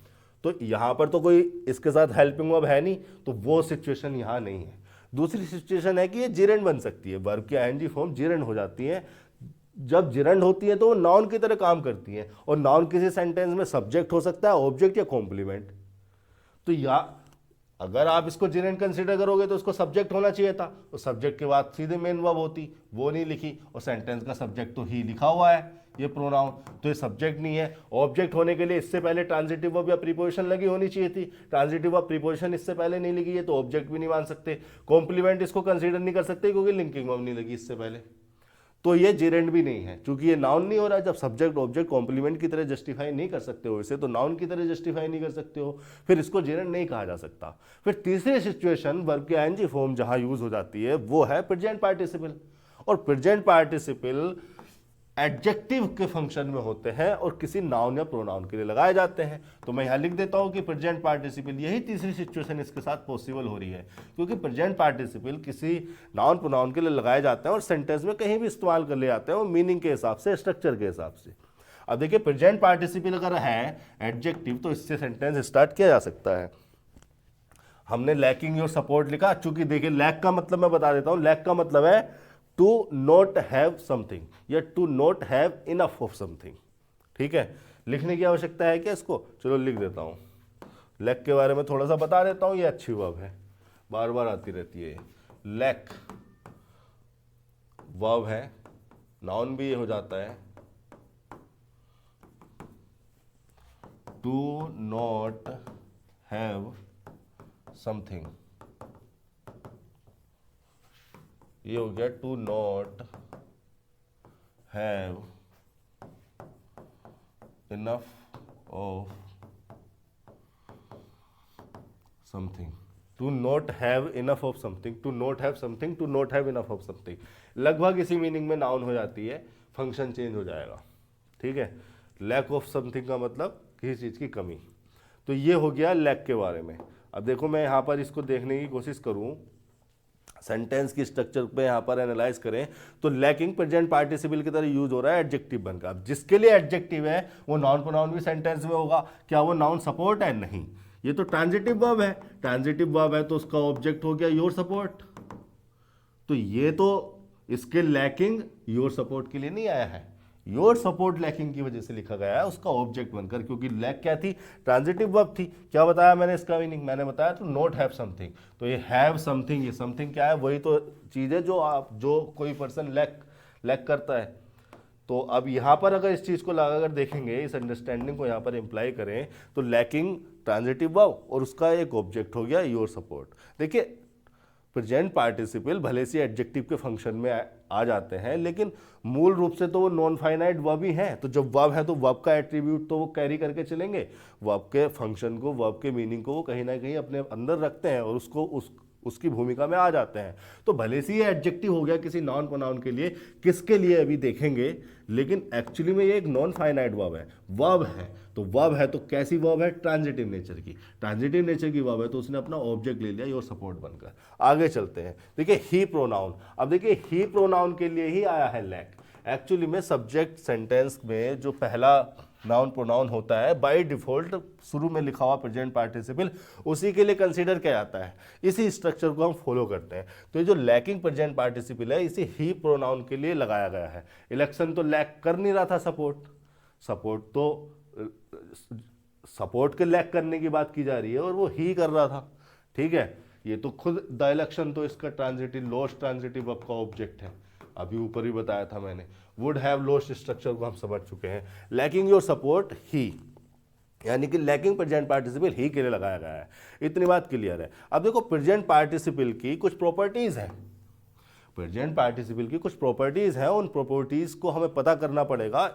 तो यहां पर तो कोई इसके साथ हेल्पिंग वर्ब है नहीं, तो वो सिचुएशन यहां नहीं है। दूसरी सिचुएशन है कि ये जिरेंड बन सकती है। वर्ब की आईएनजी फॉर्म जिरेंड हो जाती है। जब जिरेंड होती है तो वो नाउन की तरह काम करती है, और नाउन किसी सेंटेंस में सब्जेक्ट हो सकता है, ऑब्जेक्ट या कॉम्प्लीमेंट। तो या अगर आप इसको जिरेंड कंसीडर करोगे तो उसको सब्जेक्ट होना चाहिए था, और सब्जेक्ट के बाद सीधे मेन वर्ब होती, वो नहीं लिखी, और सेंटेंस का सब्जेक्ट तो ही लिखा हुआ है, ये प्रोनाउन, तो ये सब्जेक्ट नहीं है। ऑब्जेक्ट होने के लिए इससे पहले ट्रांजिटिव वर्ब या प्रीपोजिशन लगी होनी चाहिए थी। ट्रांजिटिव वर्ब प्रीपोजिशन इससे पहले नहीं लगी है तो ऑब्जेक्ट भी नहीं मान सकते। कॉम्प्लीमेंट इसको कंसीडर नहीं कर सकते क्योंकि लिंकिंग वर्ब नहीं लगी इससे पहले। तो ये जिरेंड भी नहीं है, क्योंकि ये नाउन नहीं हो रहा है। जब सब्जेक्ट ऑब्जेक्ट कॉम्प्लीमेंट की तरह जस्टिफाई नहीं कर सकते हो इसे, तो नाउन की तरह जस्टिफाई नहीं कर सकते हो, फिर इसको जिरेंड नहीं कहा जा सकता। फिर तीसरी सिचुएशन वर्ब की आईएनजी फॉर्म जहां यूज हो जाती है वो है प्रेजेंट पार्टिसिपल। और प्रेजेंट पार्टिसिपल एडजेक्टिव के फंक्शन में होते हैं और किसी नाउन या प्रोनाउन के लिए लगाए जाते हैं। तो मैं यहां लिख देता हूं कि प्रेजेंट पार्टिसिपल, यही तीसरी सिचुएशन इसके साथ पॉसिबल हो रही है, क्योंकि प्रेजेंट पार्टिसिपल किसी नाउन प्रोनाउन के लिए लगाए जाते हैं और सेंटेंस में कहीं भी इस्तेमाल कर ले जाते हैं, वो मीनिंग के हिसाब से, स्ट्रक्चर के हिसाब से। अब देखिए, प्रेजेंट पार्टिसिपल अगर है एडजेक्टिव तो इससे सेंटेंस स्टार्ट किया जा सकता है। हमने लैकिंग योर सपोर्ट लिखा, चूंकि देखिए लैक का मतलब मैं बता देता हूं, लैक का मतलब है टू नॉट हैव समथिंग या to not have enough of something. ठीक है, लिखने की आवश्यकता है क्या इसको? चलो लिख देता हूं। लैक के बारे में थोड़ा सा बता देता हूं, ये अच्छी वर्ब है, बार बार आती रहती है। लैक वर्ब है, नाउन भी ये हो जाता है। टू नॉट हैव समथिंग, ये हो गया to not have enough of something. To not have enough of something, to not have something, to not have enough of something, लगभग इसी मीनिंग में नाउन हो जाती है, फंक्शन चेंज हो जाएगा। ठीक है, लैक ऑफ समथिंग का मतलब किसी चीज़ की कमी। तो ये हो गया लैक के बारे में। अब देखो, मैं यहाँ पर इसको देखने की कोशिश करूँ सेंटेंस की स्ट्रक्चर पे यहाँ पर एनालाइज करें तो लैकिंग प्रेजेंट पार्टिसिपल की तरह यूज हो रहा है एडजेक्टिव बनकर। अब जिसके लिए एडजेक्टिव है वो नाउन प्रोनाउन भी सेंटेंस में होगा। क्या वो नाउन सपोर्ट है? नहीं, ये तो ट्रांजिटिव वर्ब है। ट्रांजिटिव वर्ब है तो उसका ऑब्जेक्ट हो गया योर सपोर्ट। तो ये तो इसके लैकिंग योर सपोर्ट के लिए नहीं आया है, योर सपोर्ट लैकिंग की वजह से लिखा गया है उसका ऑब्जेक्ट बनकर, क्योंकि लैक क्या थी? ट्रांजिटिव वर्ब थी। क्या बताया मैंने इसका मीनिंग? मैंने बताया तो नॉट हैव समथिंग। तो ये हैव समथिंग, ये समथिंग क्या है? वही तो चीज़ है जो कोई पर्सन लैक करता है। तो अब यहाँ पर अगर इस चीज़ को लगाकर देखेंगे, इस अंडरस्टैंडिंग को यहाँ पर इंप्लाई करें तो लैकिंग ट्रांजिटिव वर्ब और उसका एक ऑब्जेक्ट हो गया योर सपोर्ट। देखिए प्रेजेंट पार्टिसिपल भले से एडजेक्टिव के फंक्शन में आ जाते हैं, लेकिन मूल रूप से तो वो नॉन फाइनाइट वर्ब ही हैं। तो जब वर्ब है तो वर्ब का एट्रीब्यूट तो वो कैरी करके चलेंगे, वर्ब के फंक्शन को, वर्ब के मीनिंग को वो कहीं ना कहीं अपने अंदर रखते हैं और उसकी भूमिका में आ जाते हैं। तो भले से ये एडजेक्टिव हो गया किसी नॉन प्रोनाउन के लिए, किसके लिए अभी देखेंगे, लेकिन एक्चुअली में ये एक नॉन फाइनाइट वर्ब है। वर्ब है तो वर्ब है तो कैसी वर्ब है? ट्रांजिटिव नेचर की। ट्रांजिटिव नेचर की वर्ब है तो उसने अपना ऑब्जेक्ट ले लिया योर सपोर्ट बनकर। आगे चलते हैं, देखिए ही प्रोनाउन। अब देखिए ही प्रोनाउन के लिए ही आया है लैक। एक्चुअली में सब्जेक्ट सेंटेंस में जो पहला नाउन प्रोनाउन होता है बाय डिफॉल्ट शुरू में लिखा हुआ प्रेजेंट पार्टिसिपल, उसी के लिए कंसीडर किया जाता है। इसी स्ट्रक्चर को हम फॉलो करते हैं। तो ये जो लैकिंग प्रेजेंट पार्टिसिपल है इसे ही प्रोनाउन के लिए लगाया गया है। इलेक्शन तो लैक कर नहीं रहा था सपोर्ट के लैक करने की बात की जा रही है और वो ही कर रहा था। ठीक है, ये तो खुद द इलेक्शन तो इसका ट्रांजिटिव लॉस्ट ट्रांजिटिव वर्ब का ऑब्जेक्ट है। अभी ऊपर ही बताया था मैंने, वुड हैव लॉस्ट स्ट्रक्चर को हम समझ चुके हैं। लैकिंग योर सपोर्ट ही, यानी कि लैकिंग प्रेजेंट पार्टिसिपल ही के लिए लगाया गया है। इतनी बात क्लियर है। अब देखो प्रेजेंट पार्टिसिपल की कुछ प्रॉपर्टीज हैं, प्रेजेंट पार्टिसिपल की कुछ प्रॉपर्टीज हैं, उन प्रॉपर्टीज को हमें पता करना पड़ेगा,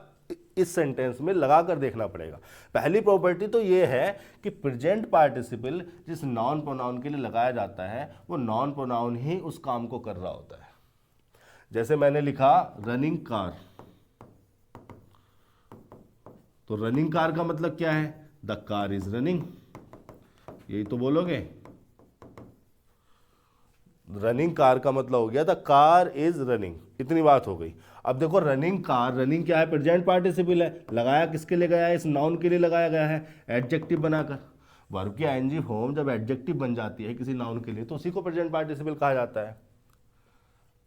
इस सेंटेंस में लगाकर देखना पड़ेगा। पहली प्रॉपर्टी तो ये है कि प्रेजेंट पार्टिसिपल जिस नॉन प्रोनाउन के लिए लगाया जाता है वो नॉन प्रोनाउन ही उस काम को कर रहा होता है। जैसे मैंने लिखा रनिंग कार, तो रनिंग कार का मतलब क्या है? द कार इज रनिंग, यही तो बोलोगे। रनिंग कार का मतलब हो गया द कार इज रनिंग। इतनी बात हो गई। अब देखो रनिंग कार, रनिंग क्या है? प्रेजेंट पार्टिसिपल है। लगाया किसके लिए गया है? इस नाउन के लिए लगाया गया है एडजेक्टिव बनाकर। वर्ब की आईएनजी फॉर्म जब एडजेक्टिव बन जाती है किसी नाउन के लिए तो उसी को प्रेजेंट पार्टिसिपल कहा जाता है।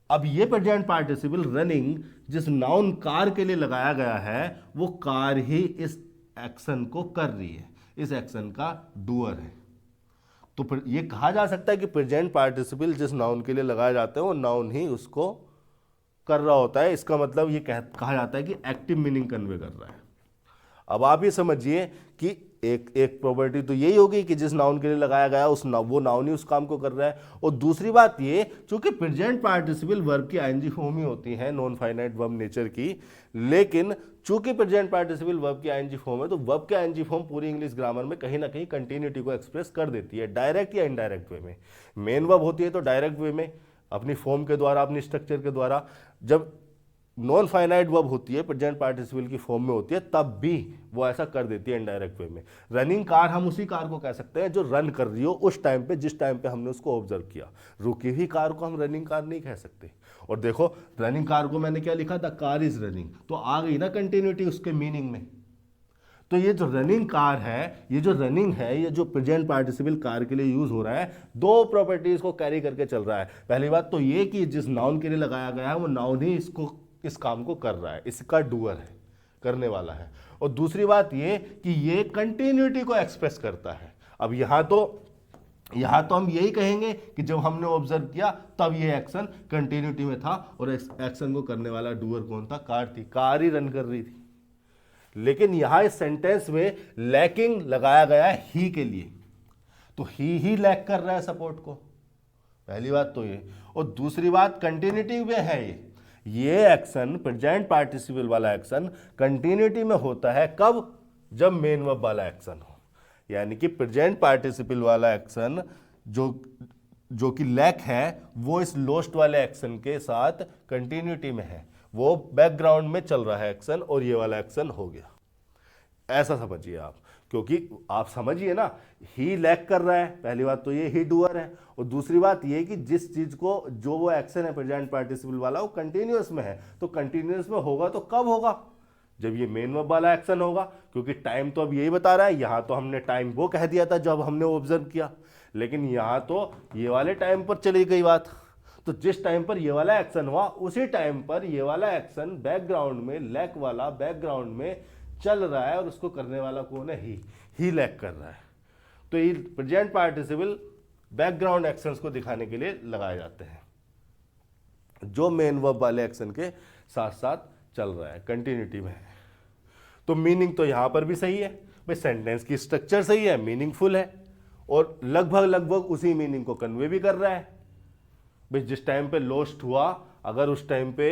अब ये प्रेजेंट पार्टिसिपल रनिंग जिस नाउन कार के लिए लगाया गया है वो कार ही इस एक्शन को कर रही है, इस एक्शन का डूअर है। तो फिर ये कहा जा सकता है कि प्रेजेंट पार्टिसिपल जिस नाउन के लिए लगाया जाता है वो नाउन ही उसको कर रहा होता है। इसका मतलब ये कहा जाता है कि एक्टिव मीनिंग कन्वे कर रहा है। अब आप ये समझिए कि एक प्रॉपर्टी तो यही होगी कि जिस नाउन के लिए लगाया गया वो नाउन ही उस काम को कर रहा है। और दूसरी बात ये, चूंकि प्रेजेंट पार्टिसिपल वर्ब की आईएनजी फॉर्म ही होती है नॉन फाइनाइट वर्ब नेचर की, लेकिन चूंकि प्रेजेंट पार्टिसिपल वर्ब की आईएनजी फॉर्म है तो वर्ब की आईएनजी फॉर्म पूरी इंग्लिश ग्रामर में कहीं ना कहीं कंटिन्यूटी को एक्सप्रेस कर देती है, डायरेक्ट या इनडायरेक्ट वे में। मेन वर्ब होती है तो डायरेक्ट वे में अपनी फॉर्म के द्वारा, अपनी स्ट्रक्चर के द्वारा। जब नॉन फाइनाइट वर्ब होती है प्रेजेंट पार्टिसिपल की फॉर्म में होती है तब भी वो ऐसा कर देती है इनडायरेक्ट वे में। रनिंग कार हम उसी कार को कह सकते हैं जो रन कर रही हो उस टाइम पे, जिस टाइम पे हमने उसको ऑब्जर्व किया। रुकी हुई कार को हम रनिंग कार नहीं कह सकते। और देखो रनिंग कार को मैंने क्या लिखा? द कार इज रनिंग, तो आ गई ना कंटिन्यूटी उसके मीनिंग में। तो ये जो रनिंग कार है, ये जो रनिंग है, ये जो प्रेजेंट पार्टिसिपल कार के लिए यूज हो रहा है, दो प्रॉपर्टीज को कैरी करके चल रहा है। पहली बात तो ये कि जिस नाउन के लिए लगाया गया है वो नाउन ही इस काम को कर रहा है, इसका डूअर है, करने वाला है। और दूसरी बात ये कि ये कंटिन्यूटी को एक्सप्रेस करता है। अब यहां तो हम यही कहेंगे कि जब हमने ऑब्जर्व किया तब ये एक्शन कंटिन्यूटी में था और एक्शन को करने वाला डूअर कौन था? कार थी, कार ही रन कर रही थी। लेकिन यहां इस सेंटेंस में लैकिंग लगाया गया है ही के लिए, तो ही लैक कर रहा है सपोर्ट को। पहली बात तो ये। और दूसरी बात कंटिन्यूटी में है ये एक्शन, प्रेजेंट पार्टिसिपल वाला एक्शन कंटिन्यूटी में होता है कब? जब मेन वर्ब वाला एक्शन हो। यानी कि प्रेजेंट पार्टिसिपल वाला एक्शन जो कि लैक है वो इस लोस्ट वाले एक्शन के साथ कंटिन्यूटी में है, वो बैकग्राउंड में चल रहा है एक्शन और ये वाला एक्शन हो गया। ऐसा समझिए आप। क्योंकि आप समझिए ना, ही लैक कर रहा है, पहली बात तो ये ही डूअर है, और दूसरी बात ये कि जिस चीज को जो वो एक्शन है प्रेजेंट पार्टिसिपल वाला वो कंटिन्यूअस में है, तो कंटिन्यूअस में होगा तो कब होगा, जब ये मेन वर्ब वाला एक्शन होगा, क्योंकि टाइम तो अब यही बता रहा है। यहां तो हमने टाइम वो कह दिया था जब हमने ऑब्जर्व किया, लेकिन यहां तो ये वाले टाइम पर चली गई बात। तो जिस टाइम पर ये वाला एक्शन हुआ उसी टाइम पर ये वाला एक्शन बैकग्राउंड में, लैक वाला बैकग्राउंड में चल रहा है, और उसको करने वाला कौन है, ही लैक कर रहा है। तो ये प्रेजेंट पार्टिसिपल बैकग्राउंड एक्शंस को दिखाने के लिए लगाए जाते हैं, जो मेन वर्ब वाले एक्शन के साथ साथ चल रहा है, कंटिन्यूटी में है। तो मीनिंग तो यहां पर भी सही है भाई, सेंटेंस की स्ट्रक्चर सही है, मीनिंगफुल है, और लगभग उसी मीनिंग को कन्वे भी कर रहा है भाई। जिस टाइम पे लोस्ट हुआ, अगर उस टाइम पे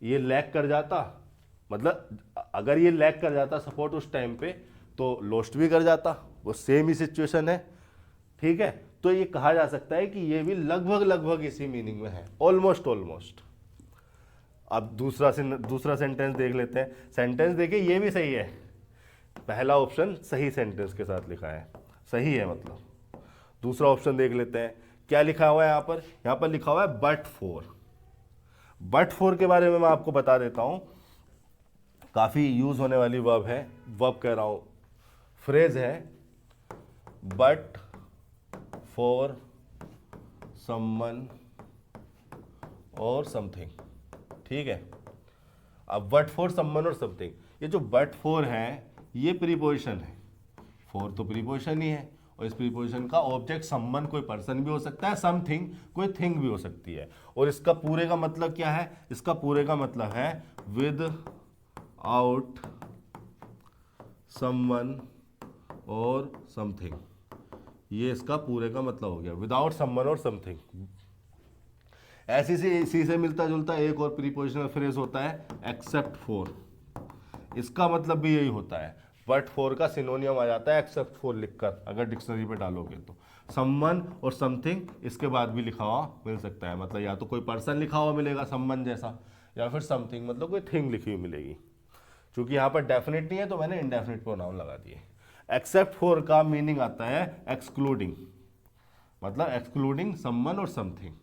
ये लैक कर जाता, मतलब अगर ये लैक कर जाता सपोर्ट उस टाइम पे, तो लोस्ट भी कर जाता, वो सेम ही सिचुएशन है, ठीक है। तो ये कहा जा सकता है कि ये भी लगभग इसी मीनिंग में है, ऑलमोस्ट। अब दूसरा सेंटेंस देख लेते हैं। सेंटेंस देखिए, ये भी सही है, पहला ऑप्शन सही सेंटेंस के साथ लिखा है, सही है मतलब। दूसरा ऑप्शन देख लेते हैं, क्या लिखा हुआ है यहाँ पर लिखा हुआ है बट फोर के बारे में मैं आपको बता देता हूं। काफी यूज होने वाली वर्ब है, वर्ब कह रहा हूं, फ्रेज है, बट फॉर समवन और समथिंग, ठीक है। अब बट फॉर समवन और समथिंग, ये जो बट फॉर है ये प्रीपोजिशन है, फॉर तो प्रीपोजिशन ही है, और इस प्रीपोजिशन का ऑब्जेक्ट समवन कोई पर्सन भी हो सकता है, समथिंग कोई थिंग भी हो सकती है। और इसका पूरे का मतलब क्या है, इसका पूरे का मतलब है विद आउट समवन और समथिंग, ये इसका पूरे का मतलब हो गया, विदाउट समवन और समथिंग। ऐसी से इसी से मिलता जुलता एक और प्रीपोजिशनल फ्रेज होता है एक्सेप्ट फॉर, इसका मतलब भी यही होता है, बट फॉर का सिनोनियम आ जाता है एक्सेप्ट फॉर लिखकर, अगर डिक्शनरी पे डालोगे तो समवन और समथिंग इसके बाद भी लिखा हुआ मिल सकता है, मतलब या तो कोई पर्सन लिखा हुआ मिलेगा समवन जैसा, या फिर समथिंग मतलब कोई थिंग लिखी हुई मिलेगी। चूंकि यहाँ पर डेफिनेट नहीं है तो मैंने इनडेफिनेट प्रोनाउन लगा दिए। एक्सेप्ट फॉर का मीनिंग आता है एक्सक्लूडिंग, मतलब एक्सक्लूडिंग समवन और समथिंग,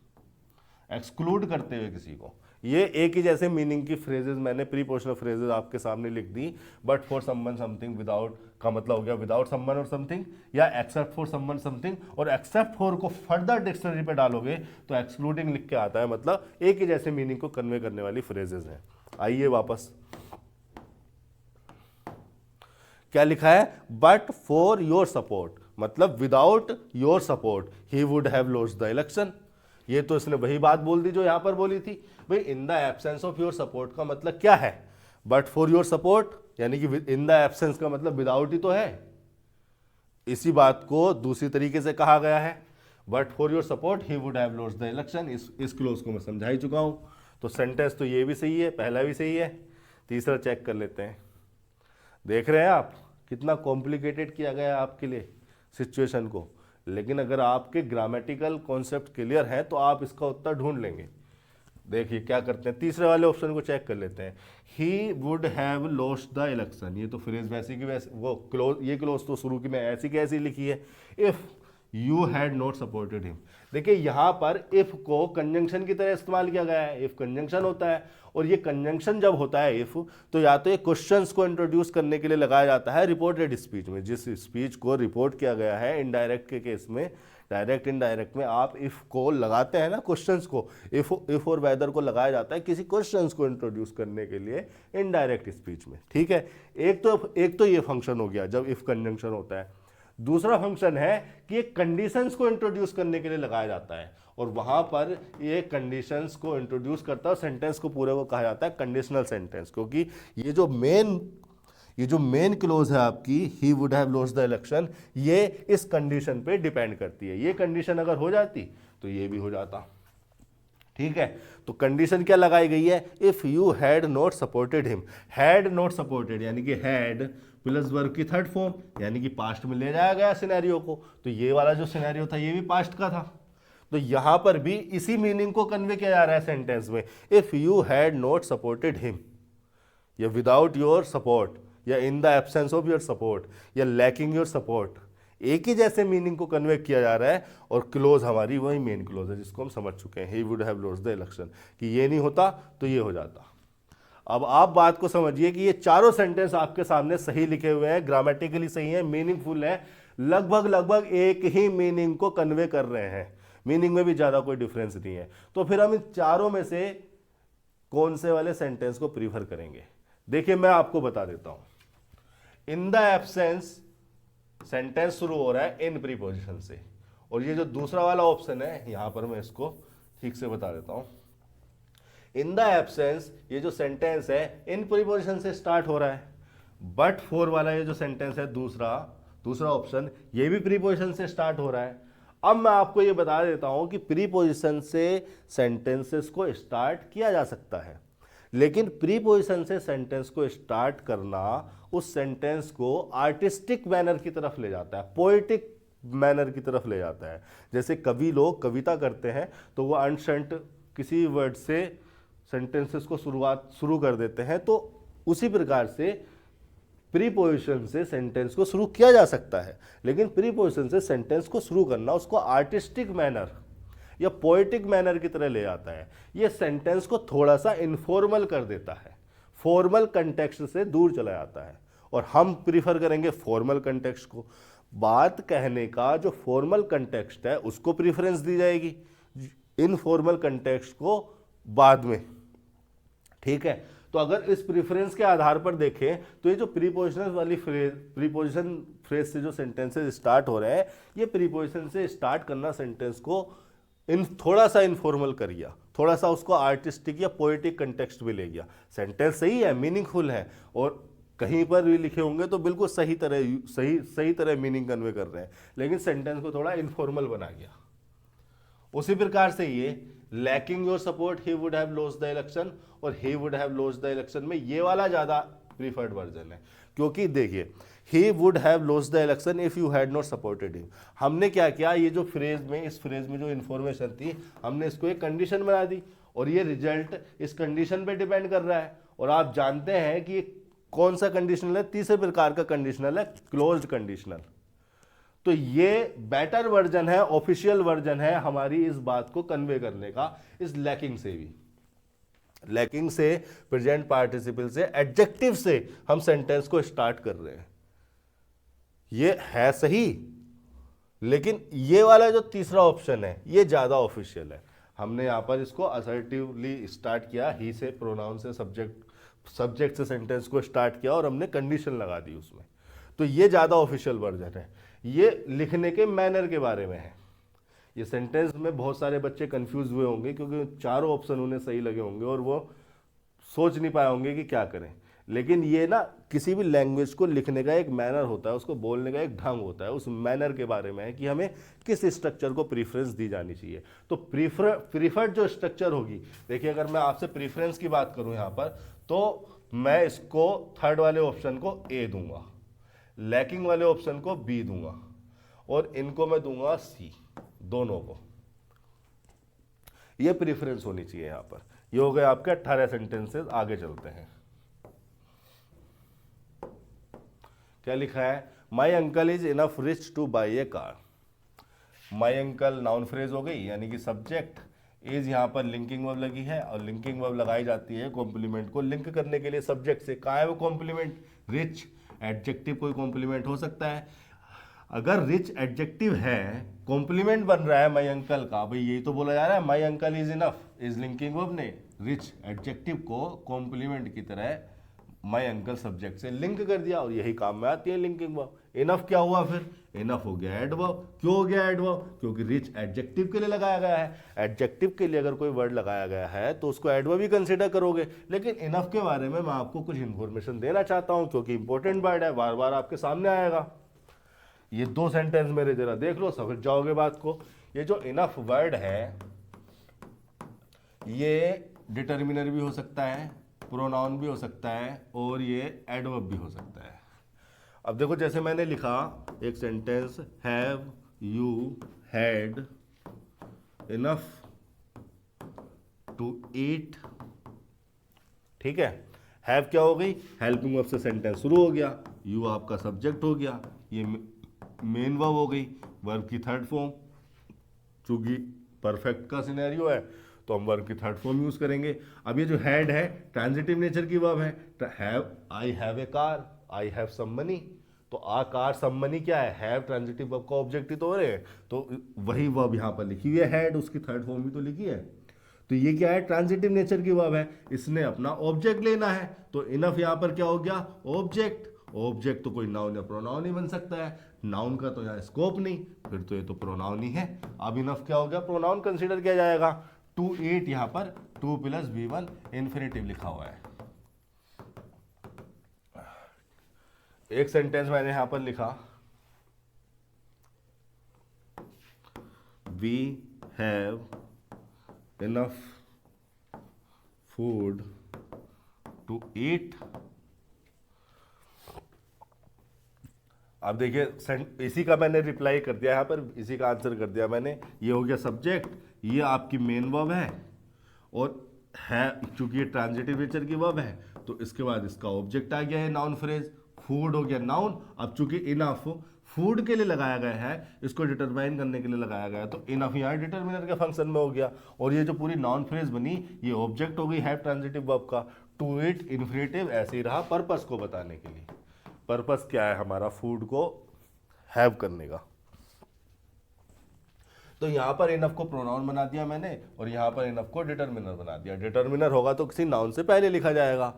एक्सक्लूड करते हुए किसी को। ये एक ही जैसे मीनिंग की फ्रेजेस मैंने प्रीपोजिशनल फ्रेजेस आपके सामने लिख दी। But for someone something without का मतलब हो गया विदाउट समवन और समथिंग, या एक्सेप्ट फॉर समवन समथिंग, और एक्सेप्ट फॉर को फर्दर डिक्शनरी पे डालोगे तो एक्सक्लूडिंग लिख के आता है, मतलब एक ही जैसे मीनिंग को कन्वे करने वाली फ्रेजेस हैं। आइए वापस, क्या लिखा है, बट फॉर योर सपोर्ट, मतलब without your support he would have lost the election. ये तो इसने वही बात बोल दी जो यहां पर बोली थी भाई, in the absence of your support का मतलब क्या है, बट फॉर योर सपोर्ट, यानी कि इन द एब्सेंस का मतलब विदाउट ही तो है। इसी बात को दूसरी तरीके से कहा गया है, but for your support he would have lost the election. इस क्लोज को मैं समझा ही चुका हूं। तो सेंटेंस तो ये भी सही है, पहला भी सही है। तीसरा चेक कर लेते हैं। देख रहे हैं आप कितना कॉम्प्लिकेटेड किया गया है आपके लिए सिचुएशन को, लेकिन अगर आपके ग्रामेटिकल कॉन्सेप्ट क्लियर है तो आप इसका उत्तर ढूंढ लेंगे। देखिए क्या करते हैं, तीसरे वाले ऑप्शन को चेक कर लेते हैं। ही would have lost the election, ये तो फ्रेज वैसी की वैसी, वो क्लोज, ये क्लोज तो शुरू की में ऐसी की ऐसी लिखी है। If you had not supported him, देखिए यहां पर इफ को कंजंक्शन की तरह इस्तेमाल किया गया है। इफ कंजंक्शन होता है, और ये कंजंक्शन जब होता है इफ, तो या तो ये क्वेश्चंस को इंट्रोड्यूस करने के लिए लगाया जाता है रिपोर्टेड स्पीच में, जिस स्पीच को रिपोर्ट किया गया है इनडायरेक्ट के केस में, डायरेक्ट इनडायरेक्ट में आप इफ को लगाते हैं ना, क्वेश्चंस को, इफ और वेदर को लगाया जाता है किसी क्वेश्चंस को इंट्रोड्यूस करने के लिए इनडायरेक्ट स्पीच में, ठीक है। एक तो ये फंक्शन हो गया जब इफ कंजंक्शन होता है। दूसरा फंक्शन है कि एक कंडीशंस को इंट्रोड्यूस करने के लिए लगाया जाता है, और वहां पर ये कंडीशंस को इंट्रोड्यूस करता है, सेंटेंस को पूरे को कहा जाता है कंडीशनल सेंटेंस, क्योंकि ये जो मेन क्लोज है आपकी, ही would have lost the election, ये इस कंडीशन पे डिपेंड करती है। ये कंडीशन अगर हो जाती तो ये भी हो जाता, ठीक है। तो कंडीशन क्या लगाई गई है, if you had not supported him. Had not supported यानी कि हैड प्लस वर्ब की थर्ड फॉर्म, यानी कि पास्ट में ले जाया गया सिनेरियो को, तो ये वाला जो सिनेरियो था ये भी पास्ट का था। तो यहां पर भी इसी मीनिंग को कन्वे किया जा रहा है सेंटेंस में, if you had not supported him, या विदाउट योर सपोर्ट, या in the absence of your support या लैकिंग योर सपोर्ट, एक ही जैसे मीनिंग को कन्वे किया जा रहा है। और क्लोज हमारी वही मेन क्लोज है जिसको हम समझ चुके हैं, ही would have lost the election, कि ये नहीं होता तो ये हो जाता। अब आप बात को समझिए कि ये चारों सेंटेंस आपके सामने सही लिखे हुए हैं, ग्रामेटिकली सही है, मीनिंगफुल है, लगभग लगभग एक ही मीनिंग को कन्वे कर रहे हैं, मीनिंग में भी ज़्यादा कोई डिफरेंस नहीं है। तो फिर हम इन चारों में से कौन से वाले सेंटेंस को प्रीफर करेंगे? देखिए मैं आपको बता देता हूं। इन द एब्सेंस सेंटेंस शुरू हो रहा है इन प्रीपोजिशन से, और ये जो दूसरा वाला ऑप्शन है यहां पर मैं इसको ठीक से बता देता हूं। इन द एब्सेंस ये जो सेंटेंस है इन प्रीपोजिशन से स्टार्ट हो रहा है, बट फोर वाला ये जो सेंटेंस है दूसरा ऑप्शन, ये भी प्रीपोजिशन से स्टार्ट हो रहा है। अब मैं आपको ये बता देता हूं कि प्रीपोजिशन से सेंटेंसेस को स्टार्ट किया जा सकता है, लेकिन प्रीपोजिशन से सेंटेंस को स्टार्ट करना उस सेंटेंस को आर्टिस्टिक मैनर की तरफ ले जाता है, पोएटिक मैनर की तरफ ले जाता है। जैसे कवि लोग कविता करते हैं तो वो अनशंट किसी वर्ड से सेंटेंसेस को शुरू कर देते हैं, तो उसी प्रकार से प्रीपोजिशन से सेंटेंस को शुरू किया जा सकता है, लेकिन प्रीपोजिशन से सेंटेंस को शुरू करना उसको आर्टिस्टिक मैनर या पोएटिक मैनर की तरह ले जाता है। ये सेंटेंस को थोड़ा सा इनफॉर्मल कर देता है, फॉर्मल कंटेक्स्ट से दूर चला जाता है, और हम प्रीफर करेंगे फॉर्मल कंटेक्स्ट को। बात कहने का जो फॉर्मल कंटेक्स्ट है उसको प्रीफरेंस दी जाएगी, इनफॉर्मल कंटेक्स्ट को बाद में, ठीक है। तो अगर इस प्रीफरेंस के आधार पर देखें तो ये जो प्रीपोजिशन वाली प्रीपोजिशन फ्रेज से जो सेंटेंसेस स्टार्ट हो रहे हैं, ये प्रीपोजिशन से स्टार्ट करना सेंटेंस को थोड़ा सा इनफॉर्मल कर गया, थोड़ा सा उसको आर्टिस्टिक या पोएटिक कंटेक्स्ट में ले गया। सेंटेंस सही है, मीनिंगफुल है, और कहीं पर भी लिखे होंगे तो बिल्कुल सही तरह मीनिंग कन्वे कर रहे हैं, लेकिन सेंटेंस को थोड़ा इनफॉर्मल बना गया। उसी प्रकार से ये lacking your support he would have lost the election और he would have lost the election में ये वाला ज्यादा प्रीफर्ड वर्जन है, क्योंकि देखिए he would have lost the election if you had not supported him. हमने क्या किया, ये जो इस फ्रेज में जो इंफॉर्मेशन थी हमने इसको एक कंडीशन बना दी, और ये रिजल्ट इस कंडीशन पे डिपेंड कर रहा है। और आप जानते हैं कि कौन सा कंडीशनल है, तीसरे प्रकार का कंडीशनल है, क्लोज्ड कंडीशनल। तो ये बेटर वर्जन है, ऑफिशियल वर्जन है हमारी इस बात को कन्वे करने का, इस लैकिंग से भी, लैकिंग से, प्रेजेंट पार्टिसिपल से, एडजेक्टिव से हम सेंटेंस को स्टार्ट कर रहे हैं। ये है सही, लेकिन ये वाला जो तीसरा ऑप्शन है ये ज्यादा ऑफिशियल है। हमने यहां पर इसको असर्टिवली स्टार्ट किया, ही से, प्रोनाउन से, सब्जेक्ट से सेंटेंस को स्टार्ट किया और हमने कंडीशन लगा दी उसमें, तो ये ज्यादा ऑफिशियल वर्जन है। ये लिखने के मैनर के बारे में है। ये सेंटेंस में बहुत सारे बच्चे कंफ्यूज हुए होंगे क्योंकि चारों ऑप्शन उन्हें सही लगे होंगे और वो सोच नहीं पाए होंगे कि क्या करें। लेकिन ये ना किसी भी लैंग्वेज को लिखने का एक मैनर होता है, उसको बोलने का एक ढंग होता है, उस मैनर के बारे में है कि हमें किस स्ट्रक्चर को प्रीफरेंस दी जानी चाहिए। तो प्रीफर्ड जो स्ट्रक्चर होगी, देखिए अगर मैं आपसे प्रीफरेंस की बात करूं यहाँ पर, तो मैं इसको थर्ड वाले ऑप्शन को ए दूंगा, लैकिंग वाले ऑप्शन को बी दूंगा, और इनको मैं दूंगा सी, दोनों को। ये प्रीफरेंस होनी चाहिए यहां पर। ये हो गए आपके 18 सेंटेंसेस। आगे चलते हैं, क्या लिखा है, my uncle is enough reach two by A car. My uncle noun phrase हो गई, यानी कि सब्जेक्ट, इज यहां पर लिंकिंग वर्ब लगी है, और लिंकिंग वर्ब लगाई जाती है कॉम्प्लीमेंट को लिंक करने के लिए सब्जेक्ट से। कहां है वो कॉम्प्लीमेंट, रिच। एडजेक्टिव कोई कॉम्प्लीमेंट हो सकता है, अगर रिच एडजेक्टिव है, कॉम्प्लीमेंट बन रहा है माई अंकल का, भाई यही तो बोला जा रहा है, my uncle is enough, is linking verb ने रिच एडजेक्टिव को कॉम्प्लीमेंट की तरह माई अंकल सब्जेक्ट से लिंक कर दिया, और यही काम में आती है लिंकिंग वर्ब। इनफ क्या हुआ फिर, इनफ हो गया एडवर्ब। क्यों हो गया एडवर्ब, क्योंकि रिच एडजेक्टिव के लिए लगाया गया है। एडजेक्टिव के लिए अगर कोई वर्ड लगाया गया है तो उसको एडवर्ब ही कंसीडर करोगे। लेकिन इनफ के बारे में मैं आपको कुछ इंफॉर्मेशन देना चाहता हूं, क्योंकि इंपॉर्टेंट वर्ड है, बार बार आपके सामने आएगा। ये दो सेंटेंस मेरे जरा देख लो, समझ जाओगे बात को। ये जो इनफ वर्ड है ये डिटर्मिनर भी हो सकता है, प्रोनाउन भी हो सकता है, और ये एडवर्ब भी हो सकता है। अब देखो जैसे मैंने लिखा एक sentence, have you had enough to eat, ठीक है। हैव क्या हो गई, हेल्पिंग वर्ब से सेंटेंस शुरू हो गया, यू आपका सब्जेक्ट हो गया, ये मेन वर्ब हो गई, वर्ब की थर्ड फॉर्म, चूंकि परफेक्ट का सिनेरियो है तो हम वर्ब की थर्ड फॉर्म यूज करेंगे। अब ये जो हैड है ट्रांजिटिव नेचर की वर्ब है, have, I have a car, I have some money, तो आ कार सम मनी क्या है, हैव ट्रांजिटिव वर्ब का ऑब्जेक्ट ही तो हो रहे हैं, तो वही वर्ब यहाँ पर लिखी हुई है हैड, उसकी थर्ड फॉर्म भी तो लिखी है, तो ये क्या है, ट्रांजिटिव नेचर की वर्ब है, इसने अपना ऑब्जेक्ट लेना है, तो इनफ यहां पर क्या हो गया, ऑब्जेक्ट। ऑब्जेक्ट तो कोई नाउन या प्रोनाउन ही बन सकता है, नाउन का तो यहाँ स्कोप नहीं, फिर तो ये तो प्रोनाउन ही है। अब इनफ क्या हो गया, प्रोनाउन कंसीडर किया जाएगा। टू एट यहां पर टू प्लस V1 इन्फिनेटिव लिखा हुआ है। एक सेंटेंस मैंने यहां पर लिखा, we have enough food to eat। अब देखिए इसी का मैंने रिप्लाई कर दिया यहाँ पर, इसी का आंसर कर दिया मैंने, ये हो गया सब्जेक्ट, ये आपकी मेन वर्ब है, और है चूंकि ये ट्रांजिटिव नेचर की वर्ब है तो इसके बाद इसका ऑब्जेक्ट आ गया है नाउन फ्रेज, फूड हो गया नाउन। अब चूंकि इनफ फूड के लिए लगाया गया है, इसको डिटरमाइन करने के लिए लगाया गया है, तो इनफ यहाँ डिटरमिनर के फंक्शन में हो गया, और ये जो पूरी नॉन फ्रेज बनी ये ऑब्जेक्ट हो गई हैव ट्रांजिटिव वर्ब का। टू इट इन्फिनेटिव ऐसे ही रहा पर्पस को बताने के लिए, पर्पस क्या है हमारा, फूड को हैव करने का। तो यहां पर इनफ को प्रोनाउन बना दिया मैंने, और यहां पर इनफ को डिटरमिनर बना दिया। डिटरमिनर होगा तो किसी नाउन से पहले लिखा जाएगा,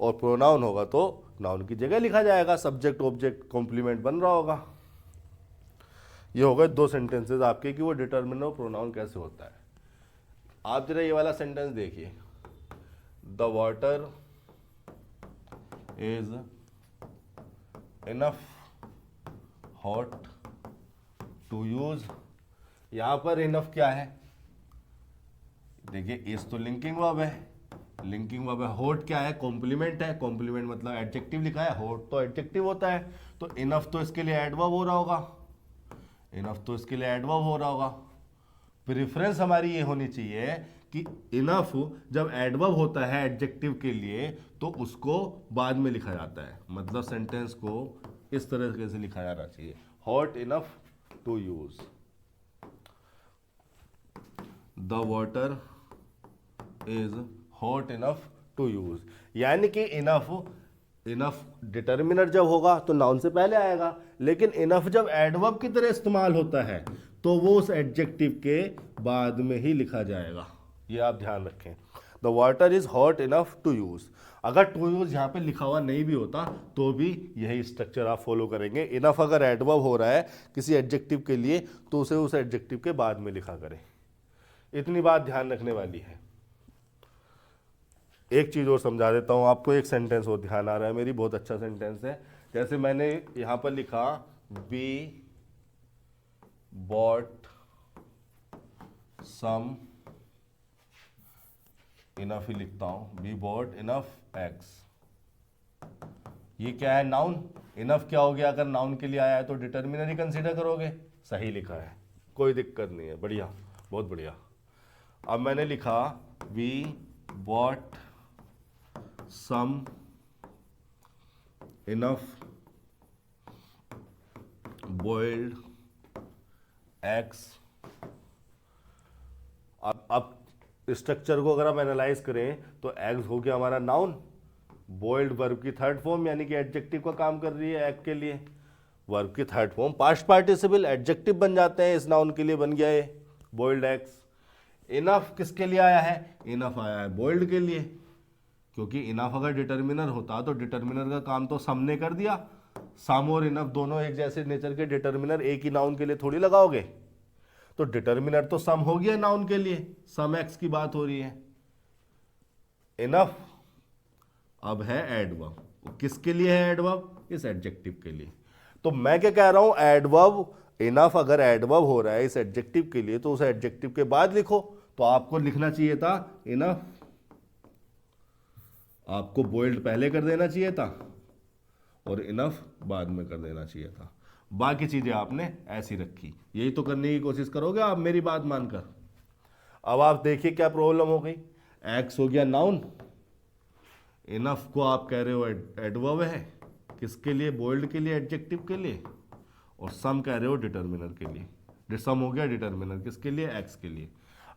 और प्रोनाउन होगा तो नाउन की जगह लिखा जाएगा, सब्जेक्ट ऑब्जेक्ट कॉम्प्लीमेंट बन रहा होगा। ये हो गए दो सेंटेंसेस आपके कि वो डिटरमिनर और प्रोनाउन कैसे होता है। आप जरा ये वाला सेंटेंस देखिए, the water is enough hot to use. यहां पर इनफ क्या है, देखिए इस तो लिंकिंग वर्ब है, लिंकिंग वर्ब है, हॉट क्या है, कॉम्प्लीमेंट है, कॉम्प्लीमेंट मतलब एडजेक्टिव लिखा है, हॉट तो एडजेक्टिव होता है, तो इनफ तो इसके लिए एडवर्ब हो रहा होगा, इनफ तो इसके लिए एडवर्ब हो रहा होगा। प्रेफरेंस हमारी ये होनी चाहिए कि इनफ जब एडवर्ब होता है एडजेक्टिव के लिए तो उसको बाद में लिखा जाता है, मतलब सेंटेंस को इस तरह से लिखा जाना चाहिए, hot enough to use. The water is hot enough to use, यानी कि इनफ डिटरमिनर जब होगा तो नाउन से पहले आएगा, लेकिन इनफ जब एडवर्ब की तरह इस्तेमाल होता है तो वो उस एडजेक्टिव के बाद में ही लिखा जाएगा, ये आप ध्यान रखें। The water is hot enough to use, अगर टू यूज यहाँ पे लिखा हुआ नहीं भी होता तो भी यही स्ट्रक्चर आप फॉलो करेंगे। इनफ अगर एडवर्ब हो रहा है किसी एडजेक्टिव के लिए तो उसे उस एडजेक्टिव के बाद में लिखा करें, इतनी बात ध्यान रखने वाली है। एक चीज और समझा देता हूं आपको, एक सेंटेंस और ध्यान आ रहा है मेरी, बहुत अच्छा सेंटेंस है। जैसे मैंने यहां पर लिखा वी बॉट सम, इनफ ही लिखता हूं, वी बॉट इनफ एक्स, ये क्या है, नाउन। इनफ क्या हो गया, अगर नाउन के लिए आया है तो डिटरमिनर ही कंसीडर करोगे, सही लिखा है, कोई दिक्कत नहीं है, बढ़िया, बहुत बढ़िया। अब मैंने लिखा we bought some enough boiled eggs. अब स्ट्रक्चर को अगर हम एनालाइज करें तो एग्स हो गया हमारा नाउन, बॉइल्ड वर्ब की थर्ड फॉर्म यानी कि एडजेक्टिव का काम कर रही है एग के लिए, वर्ब की third form past participle adjective बन जाते हैं, इस नाउन के लिए बन गया ये बॉइल्ड एग्स। इनफ किसके लिए आया है, इनफ आया है बॉइल्ड के लिए, क्योंकि इनफ अगर डिटरमिनर होता तो डिटरमिनर का काम तो सम ने कर दिया, सम और इनफ दोनों एक जैसे नेचर के, डिटरमिनर एक ही नाउन के लिए थोड़ी लगाओगे, तो डिटरमिनर तो सम हो गया नाउन के लिए, सम एक्स की बात हो रही है। इनफ अब है एडवर्ब, किसके लिए है एडवर्ब, इस एडजेक्टिव के लिए। तो मैं क्या कह रहा हूं, एडवर्ब इनफ अगर एडवर्ब हो रहा है इस एडजेक्टिव के लिए तो उस एडजेक्टिव के बाद लिखो, तो आपको लिखना चाहिए था इनफ, आपको बॉइल्ड पहले कर देना चाहिए था और इनफ बाद में कर देना चाहिए था, बाकी चीजें आपने ऐसी रखी। यही तो करने की कोशिश करोगे आप मेरी बात मानकर। अब आप देखिए क्या प्रॉब्लम हो गई, एक्स हो गया नाउन, इनफ को आप कह रहे हो एडवर्ब है, किसके लिए? बोल्ड के लिए, एडजेक्टिव के लिए। और सम कह रहे हो डिटर्मिनर के लिए। सम हो गया डिटर्मिनर किसके लिए? एक्स के लिए।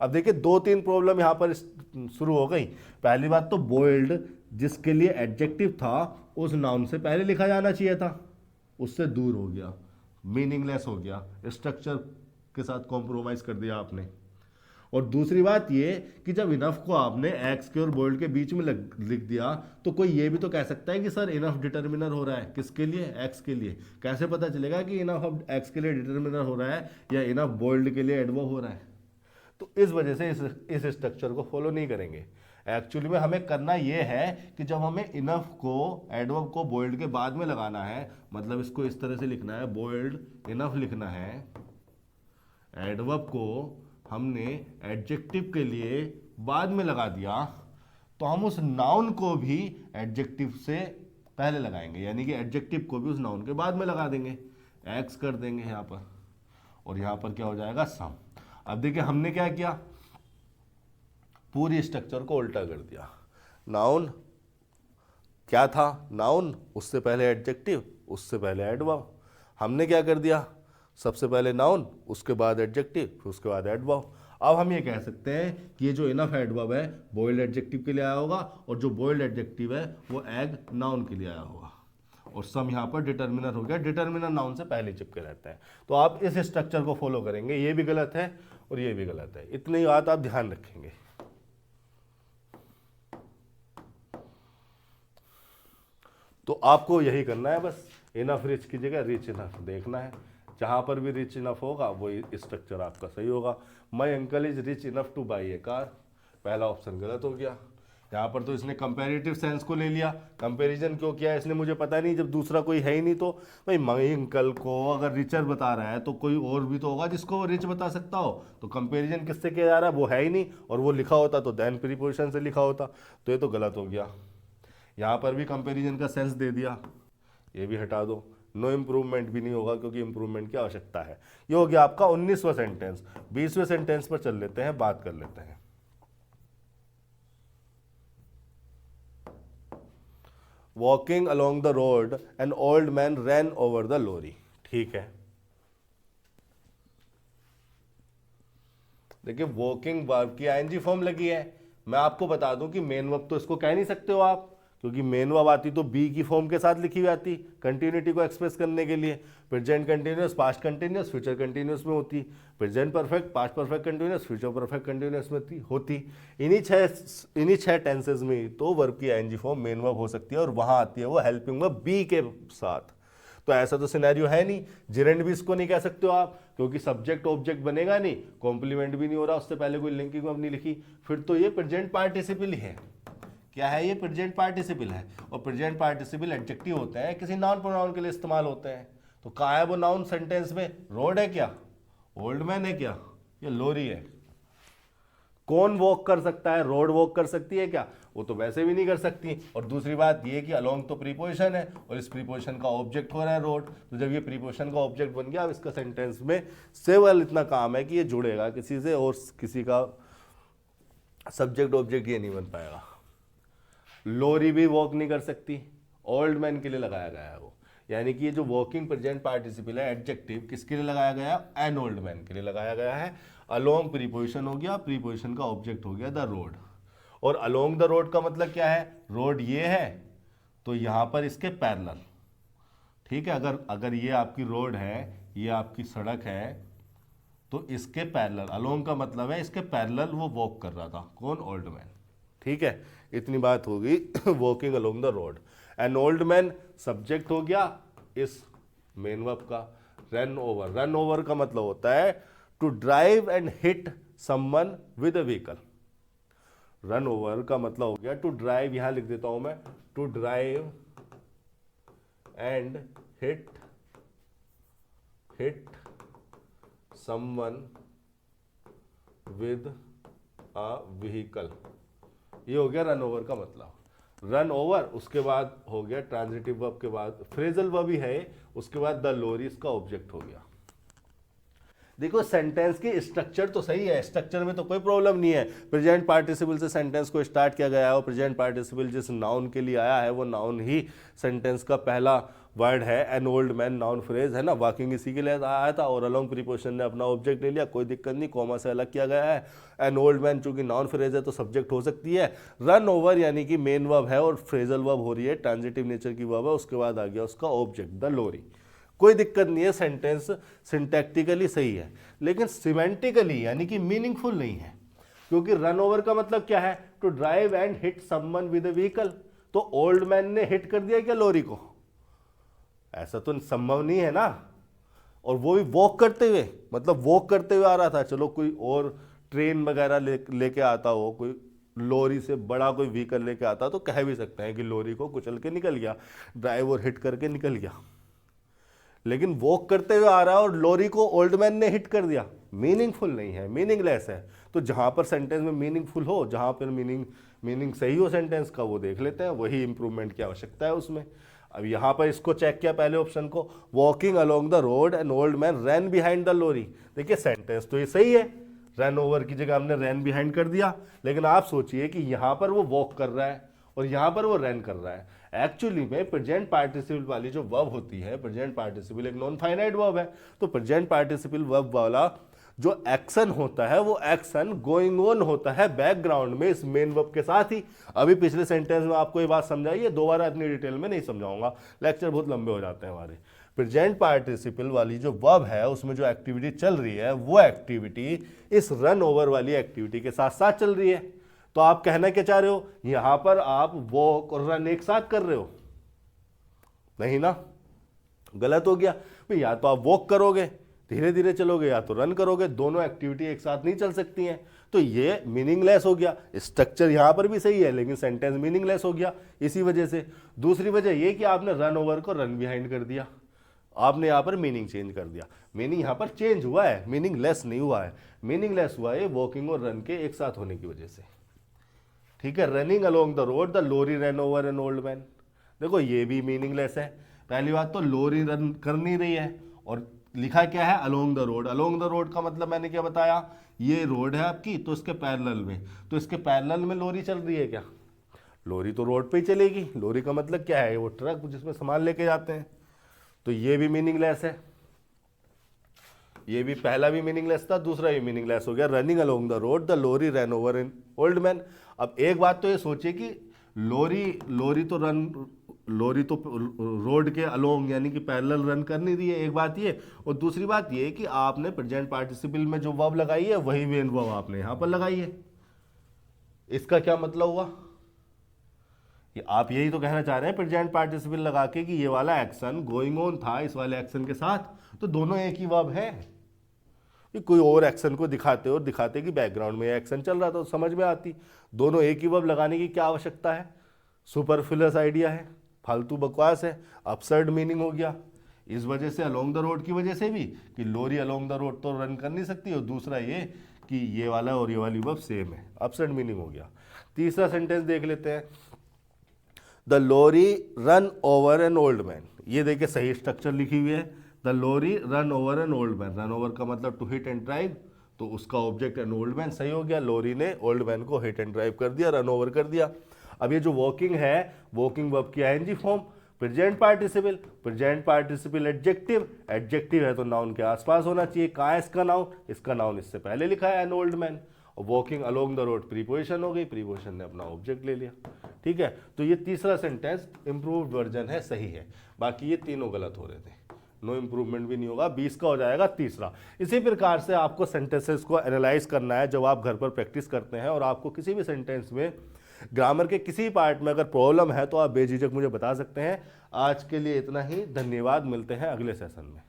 अब देखिए 2-3 प्रॉब्लम यहाँ पर शुरू हो गई। पहली बात तो बोल्ड जिसके लिए एडजेक्टिव था उस नाउन से पहले लिखा जाना चाहिए था, उससे दूर हो गया, मीनिंगलेस हो गया, स्ट्रक्चर के साथ कॉम्प्रोमाइज कर दिया आपने। और दूसरी बात ये कि जब इनफ को आपने एक्स के और बोल्ड के बीच में लिख दिया तो कोई ये भी तो कह सकता है कि सर इनफ डिटर्मिनर हो रहा है, किसके लिए? एक्स के लिए। कैसे पता चलेगा कि इनफ एक्स के लिए डिटर्मिनर हो रहा है या इनफ बोल्ड के लिए एडवर्ब हो रहा है? तो इस वजह से इस स्ट्रक्चर को फॉलो नहीं करेंगे। एक्चुअली में हमें करना यह है कि जब हमें इनफ को एडवर्ब को बोल्ड के बाद में लगाना है, मतलब इसको इस तरह से लिखना है, बोल्ड इनफ लिखना है, एडवर्ब को हमने एडजेक्टिव के लिए बाद में लगा दिया, तो हम उस नाउन को भी एडजेक्टिव से पहले लगाएंगे, यानी कि एडजेक्टिव को भी उस नाउन के बाद में लगा देंगे, एक्स कर देंगे यहाँ पर, और यहाँ पर क्या हो जाएगा? सम। अब देखिए हमने क्या किया, पूरी स्ट्रक्चर को उल्टा कर दिया। नाउन क्या था? नाउन, उससे पहले एडजेक्टिव, उससे पहले एडवर्ब। हमने क्या कर दिया? सबसे पहले नाउन, उसके बाद एडजेक्टिव, फिर उसके बाद एडवर्ब। अब हम ये कह सकते हैं कि ये जो इनफ एडवर्ब है बॉइल्ड एडजेक्टिव के लिए आया होगा, और जो बॉइल्ड एडजेक्टिव है वो एग नाउन के लिए आया होगा, और सम यहाँ पर डिटर्मिनर हो गया। डिटर्मिनर नाउन से पहले चिपके रहता है। तो आप इस स्ट्रक्चर को फॉलो करेंगे, ये भी गलत है और ये भी गलत है। इतनी बात आप ध्यान रखेंगे। तो आपको यही करना है, बस इनफ रिच की जगह रिच इनफ देखना है। जहाँ पर भी रिच इनफ होगा वो स्ट्रक्चर आपका सही होगा। My uncle is rich enough two by A car, पहला ऑप्शन गलत हो गया। यहाँ पर तो इसने कंपैरेटिव सेंस को ले लिया। कंपैरिजन क्यों किया इसने मुझे पता नहीं, जब दूसरा कोई है ही नहीं। तो भाई माई अंकल को अगर रिचर बता रहा है तो कोई और भी तो होगा जिसको वो रिच बता सकता हो। तो कंपैरिजन किससे किया जा रहा है? वो है ही नहीं, और वो लिखा होता तो देन प्रीपोजिशन से लिखा होता। तो ये तो गलत हो गया। यहाँ पर भी कंपैरिजन का सेंस दे दिया, ये भी हटा दो। नो इम्प्रूवमेंट भी नहीं होगा क्योंकि इम्प्रूवमेंट की आवश्यकता है। ये हो गया आपका 19वां सेंटेंस। 20वें सेंटेंस पर चल लेते हैं, बात कर लेते हैं। Walking along the road an old man ran over the lorry. ठीक है, देखिए वॉकिंग वर्ब की आईएनजी फॉर्म लगी है। मैं आपको बता दूं कि मेन वर्ब तो इसको कह नहीं सकते हो आप, क्योंकि मेन वर्ब आती तो बी की फॉर्म के साथ लिखी हुई आती, कंटिन्यूटी को एक्सप्रेस करने के लिए। Present continuous, past continuous, future continuous में होती। Present perfect, past perfect continuous, future perfect continuous में होती। इन्हीं छह टेंसेज में तो वर्ब की आईएनजी फॉर्म मेन वर्ब हो सकती है, और वहां आती है वो हेल्पिंग वर्ब बी के साथ। तो ऐसा तो सिनेरियो है नहीं। जिरेंड भी इसको नहीं कह सकते हो आप, क्योंकि सब्जेक्ट ऑब्जेक्ट बनेगा नहीं, कॉम्प्लीमेंट भी नहीं हो रहा, उससे पहले कोई लिंकिंग वर्ब नहीं लिखी। फिर तो ये प्रेजेंट पार्टिसिपल है। क्या है ये? प्रेजेंट पार्टिसिपल है। और प्रेजेंट पार्टिसिपल एडजेक्टिव होते हैं, किसी नाउन प्रोनाउन के लिए इस्तेमाल होते हैं। तो कहाँ है वो नाउन सेंटेंस में? रोड है क्या? ओल्ड मैन है क्या? ये लोरी है? कौन वॉक कर सकता है? रोड वॉक कर सकती है क्या? वो तो वैसे भी नहीं कर सकती। और दूसरी बात ये कि अलोंग तो प्रीपोजिशन है, और इस प्रीपोजिशन का ऑब्जेक्ट हो रहा है रोड। तो जब ये प्रीपोजिशन का ऑब्जेक्ट बन गया, अब इसका सेंटेंस में सिर्फ इतना काम है कि ये जुड़ेगा किसी से, और किसी का सब्जेक्ट ऑब्जेक्ट ये नहीं बन पाएगा। लोरी भी वॉक नहीं कर सकती, ओल्ड मैन के लिए लगाया गया है वो। यानी कि ये जो वॉकिंग प्रेजेंट पार्टिसिपल है एडजेक्टिव, किसके लिए लगाया गया? एन ओल्ड मैन के लिए लगाया गया है। अलोंग प्रीपोजिशन हो गया, प्रीपोजिशन का ऑब्जेक्ट हो गया द रोड। और अलोंग द रोड का मतलब क्या है? रोड ये है तो यहां पर इसके पैरेलल। ठीक है, अगर ये आपकी रोड है, ये आपकी सड़क है, तो इसके पैरेलल, अलोंग का मतलब है इसके पैरेलल वो वॉक कर रहा था। कौन? Old man. ठीक है, इतनी बात होगी walking along the road. An old man subject हो गया इस मेन वर्ब का। रन ओवर, रन ओवर का मतलब होता है to drive and hit someone with a vehicle. Run over का मतलब हो गया टू ड्राइव, यहां लिख देता हूं मैं, to drive and hit someone with a vehicle. ये हो गया रन ओवर का मतलब। रन ओवर, उसके बाद हो गया ट्रांजिटिव वर्ब के बाद फ्रेजल वर्ब ही है, उसके बाद द लोरी इसका ऑब्जेक्ट हो गया। देखो सेंटेंस की स्ट्रक्चर तो सही है, स्ट्रक्चर में तो कोई प्रॉब्लम नहीं है। प्रेजेंट पार्टिसिपल से सेंटेंस को स्टार्ट किया गया है और प्रेजेंट पार्टिसिपल जिस नाउन के लिए आया है वो नाउन ही सेंटेंस का पहला वर्ड है। N old man noun phrase है ना, वॉकिंग इसी के लिए आया था और अलोंग प्रीपोजिशन ने अपना ऑब्जेक्ट ले लिया, कोई दिक्कत नहीं, कॉमा से अलग किया गया है। एन ओल्ड मैन चूंकि नाउन फ्रेज है तो सब्जेक्ट हो सकती है। रन ओवर यानी कि मेन वर्ब है और फ्रेजल वर्ब हो रही है, ट्रांजिटिव नेचर की वर्ब है, उसके बाद आ गया उसका ऑब्जेक्ट द लोरी। कोई दिक्कत नहीं है, सेंटेंस सिंटैक्टिकली सही है, लेकिन सिमेंटिकली यानी कि मीनिंगफुल नहीं है। क्योंकि रन ओवर का मतलब क्या है? To drive and hit someone with a vehicle. तो ओल्ड मैन ने हिट कर दिया क्या लोरी को? ऐसा तो संभव नहीं है ना। और वो भी वॉक करते हुए, मतलब वॉक करते हुए आ रहा था। चलो कोई और ट्रेन वगैरह लेके आता हो, कोई लोरी से बड़ा कोई व्हीकल लेके आता तो कह भी सकते हैं कि लोरी को कुचल के निकल गया, ड्राइव और हिट करके निकल गया। लेकिन वॉक करते हुए आ रहा है और लोरी को ओल्ड मैन ने हिट कर दिया, मीनिंगफुल नहीं है, मीनिंगलेस है। तो जहां पर सेंटेंस में मीनिंगफुल हो, जहां पर मीनिंग सही हो सेंटेंस का, वो देख लेते हैं, वही इंप्रूवमेंट की आवश्यकता है उसमें। अब यहां पर इसको चेक किया पहले ऑप्शन को, walking along the road an old man ran behind the lorry. देखिए सेंटेंस तो ये सही है, रन ओवर की जगह हमने रैन बिहाइंड कर दिया। लेकिन आप सोचिए कि यहां पर वो वॉक कर रहा है और यहां पर वो रन कर रहा है। एक्चुअली में प्रेजेंट पार्टिसिपल वाली जो वर्ब होती है, प्रेजेंट पार्टिसिपल एक नॉन फाइनाइट वर्ब है, तो प्रेजेंट पार्टिसिपल वर्ब वाला जो एक्शन होता है वो एक्शन गोइंग ऑन होता है बैकग्राउंड में इस मेन वर्ब के साथ ही। अभी पिछले सेंटेंस में आपको ये बात समझाई है, दोबारा इतनी डिटेल में नहीं समझाऊंगा, लेक्चर बहुत लंबे हो जाते हैं हमारे। प्रेजेंट पार्टिसिपल वाली जो वर्ब है उसमें जो एक्टिविटी चल रही है वो एक्टिविटी इस रन ओवर वाली एक्टिविटी के साथ साथ चल रही है। तो आप कहना क्या चाह रहे हो? यहां पर आप वॉक और रन एक साथ कर रहे हो? नहीं ना, गलत हो गया। या तो आप वॉक करोगे, धीरे धीरे चलोगे, या तो रन करोगे, दोनों एक्टिविटी एक साथ नहीं चल सकती हैं। तो ये मीनिंगलेस हो गया। स्ट्रक्चर यहां पर भी सही है लेकिन सेंटेंस मीनिंगलेस हो गया इसी वजह से। दूसरी वजह ये कि आपने रन ओवर को रन बिहाइंड कर दिया, आपने यहां पर मीनिंग चेंज कर दिया। मीनिंग यहां पर चेंज हुआ है, मीनिंगलेस नहीं हुआ है। मीनिंगलेस हुआ है वॉकिंग और रन के एक साथ होने की वजह से। ठीक है, running along the road the lorry run over an old man. देखो ये भी मीनिंगलेस है। पहली बात तो लोरी रन कर नहीं रही है और लिखा क्या है? Along the road. Along the road का मतलब मैंने क्या बताया? ये रोड है आपकी, तो इसके पैरेलल में, तो इसके पैरेलल में लोरी चल रही है क्या? लोरी तो रोड पे ही चलेगी। लोरी का मतलब क्या है? वो ट्रक जिसमें सामान लेके जाते हैं। तो ये भी मीनिंगलेस है। ये भी पहला भी मीनिंगलेस था, दूसरा भी मीनिंगलेस हो गया। Running along the road the lorry run over an old man. अब एक बात तो ये सोचिए कि लोरी तो रोड के अलोंग यानी कि पैरेलल रन कर नहीं रही है, एक बात ये। और दूसरी बात ये कि आपने प्रेजेंट पार्टिसिपल में जो वर्ब लगाई है वही मेन वर्ब आपने यहां पर लगाई है। इसका क्या मतलब हुआ? ये आप यही तो कहना चाह रहे हैं प्रेजेंट पार्टिसिपल लगा के कि ये वाला एक्शन गोइंग ऑन था इस वाले एक्शन के साथ, तो दोनों एक ही वर्ब है। कोई और एक्शन को दिखाते कि बैकग्राउंड में एक्शन चल रहा था तो समझ में आती। दोनों एक ही वर्ब लगाने की क्या आवश्यकता है? सुपरफ्लुअस आइडिया है, फालतू बकवास है, अपसर्ड मीनिंग हो गया। इस वजह से अलोंग द रोड की वजह से भी कि लोरी अलोंग द रोड तो रन कर नहीं सकती, और दूसरा ये कि ये वाला और ये वाली वर्ब सेम है, अपसर्ड मीनिंग हो गया। तीसरा सेंटेंस देख लेते हैं, the lorry run over an old man. ये देखिए सही स्ट्रक्चर लिखी हुई है, the lorry run over an old man. Run over का मतलब टू हिट एंड ड्राइव, तो उसका ऑब्जेक्ट एन ओल्ड मैन सही हो गया। लोरी ने ओल्ड मैन को हिट एंड ड्राइव कर दिया, रन ओवर कर दिया। अब ये जो वॉकिंग है, वॉकिंग वर्ब की ING form, present participle adjective है तो नाउन के आसपास होना चाहिए। कहाँ है इसका नाउन? इसका नाउन इससे पहले लिखा है एन ओल्ड मैन। और walking along the road preposition हो गई, प्रीपोजिशन ने अपना ऑब्जेक्ट ले लिया। ठीक है, तो ये तीसरा सेंटेंस इंप्रूव्ड वर्जन है, सही है। बाकी ये तीनों गलत हो रहे थे, नो इंप्रूवमेंट भी नहीं होगा। 20 का हो जाएगा तीसरा। इसी प्रकार से आपको सेंटेंसेस को एनालाइज करना है जब आप घर पर प्रैक्टिस करते हैं, और आपको किसी भी सेंटेंस में ग्रामर के किसी पार्ट में अगर प्रॉब्लम है तो आप बेझिझक मुझे बता सकते हैं। आज के लिए इतना ही, धन्यवाद। मिलते हैं अगले सेशन में।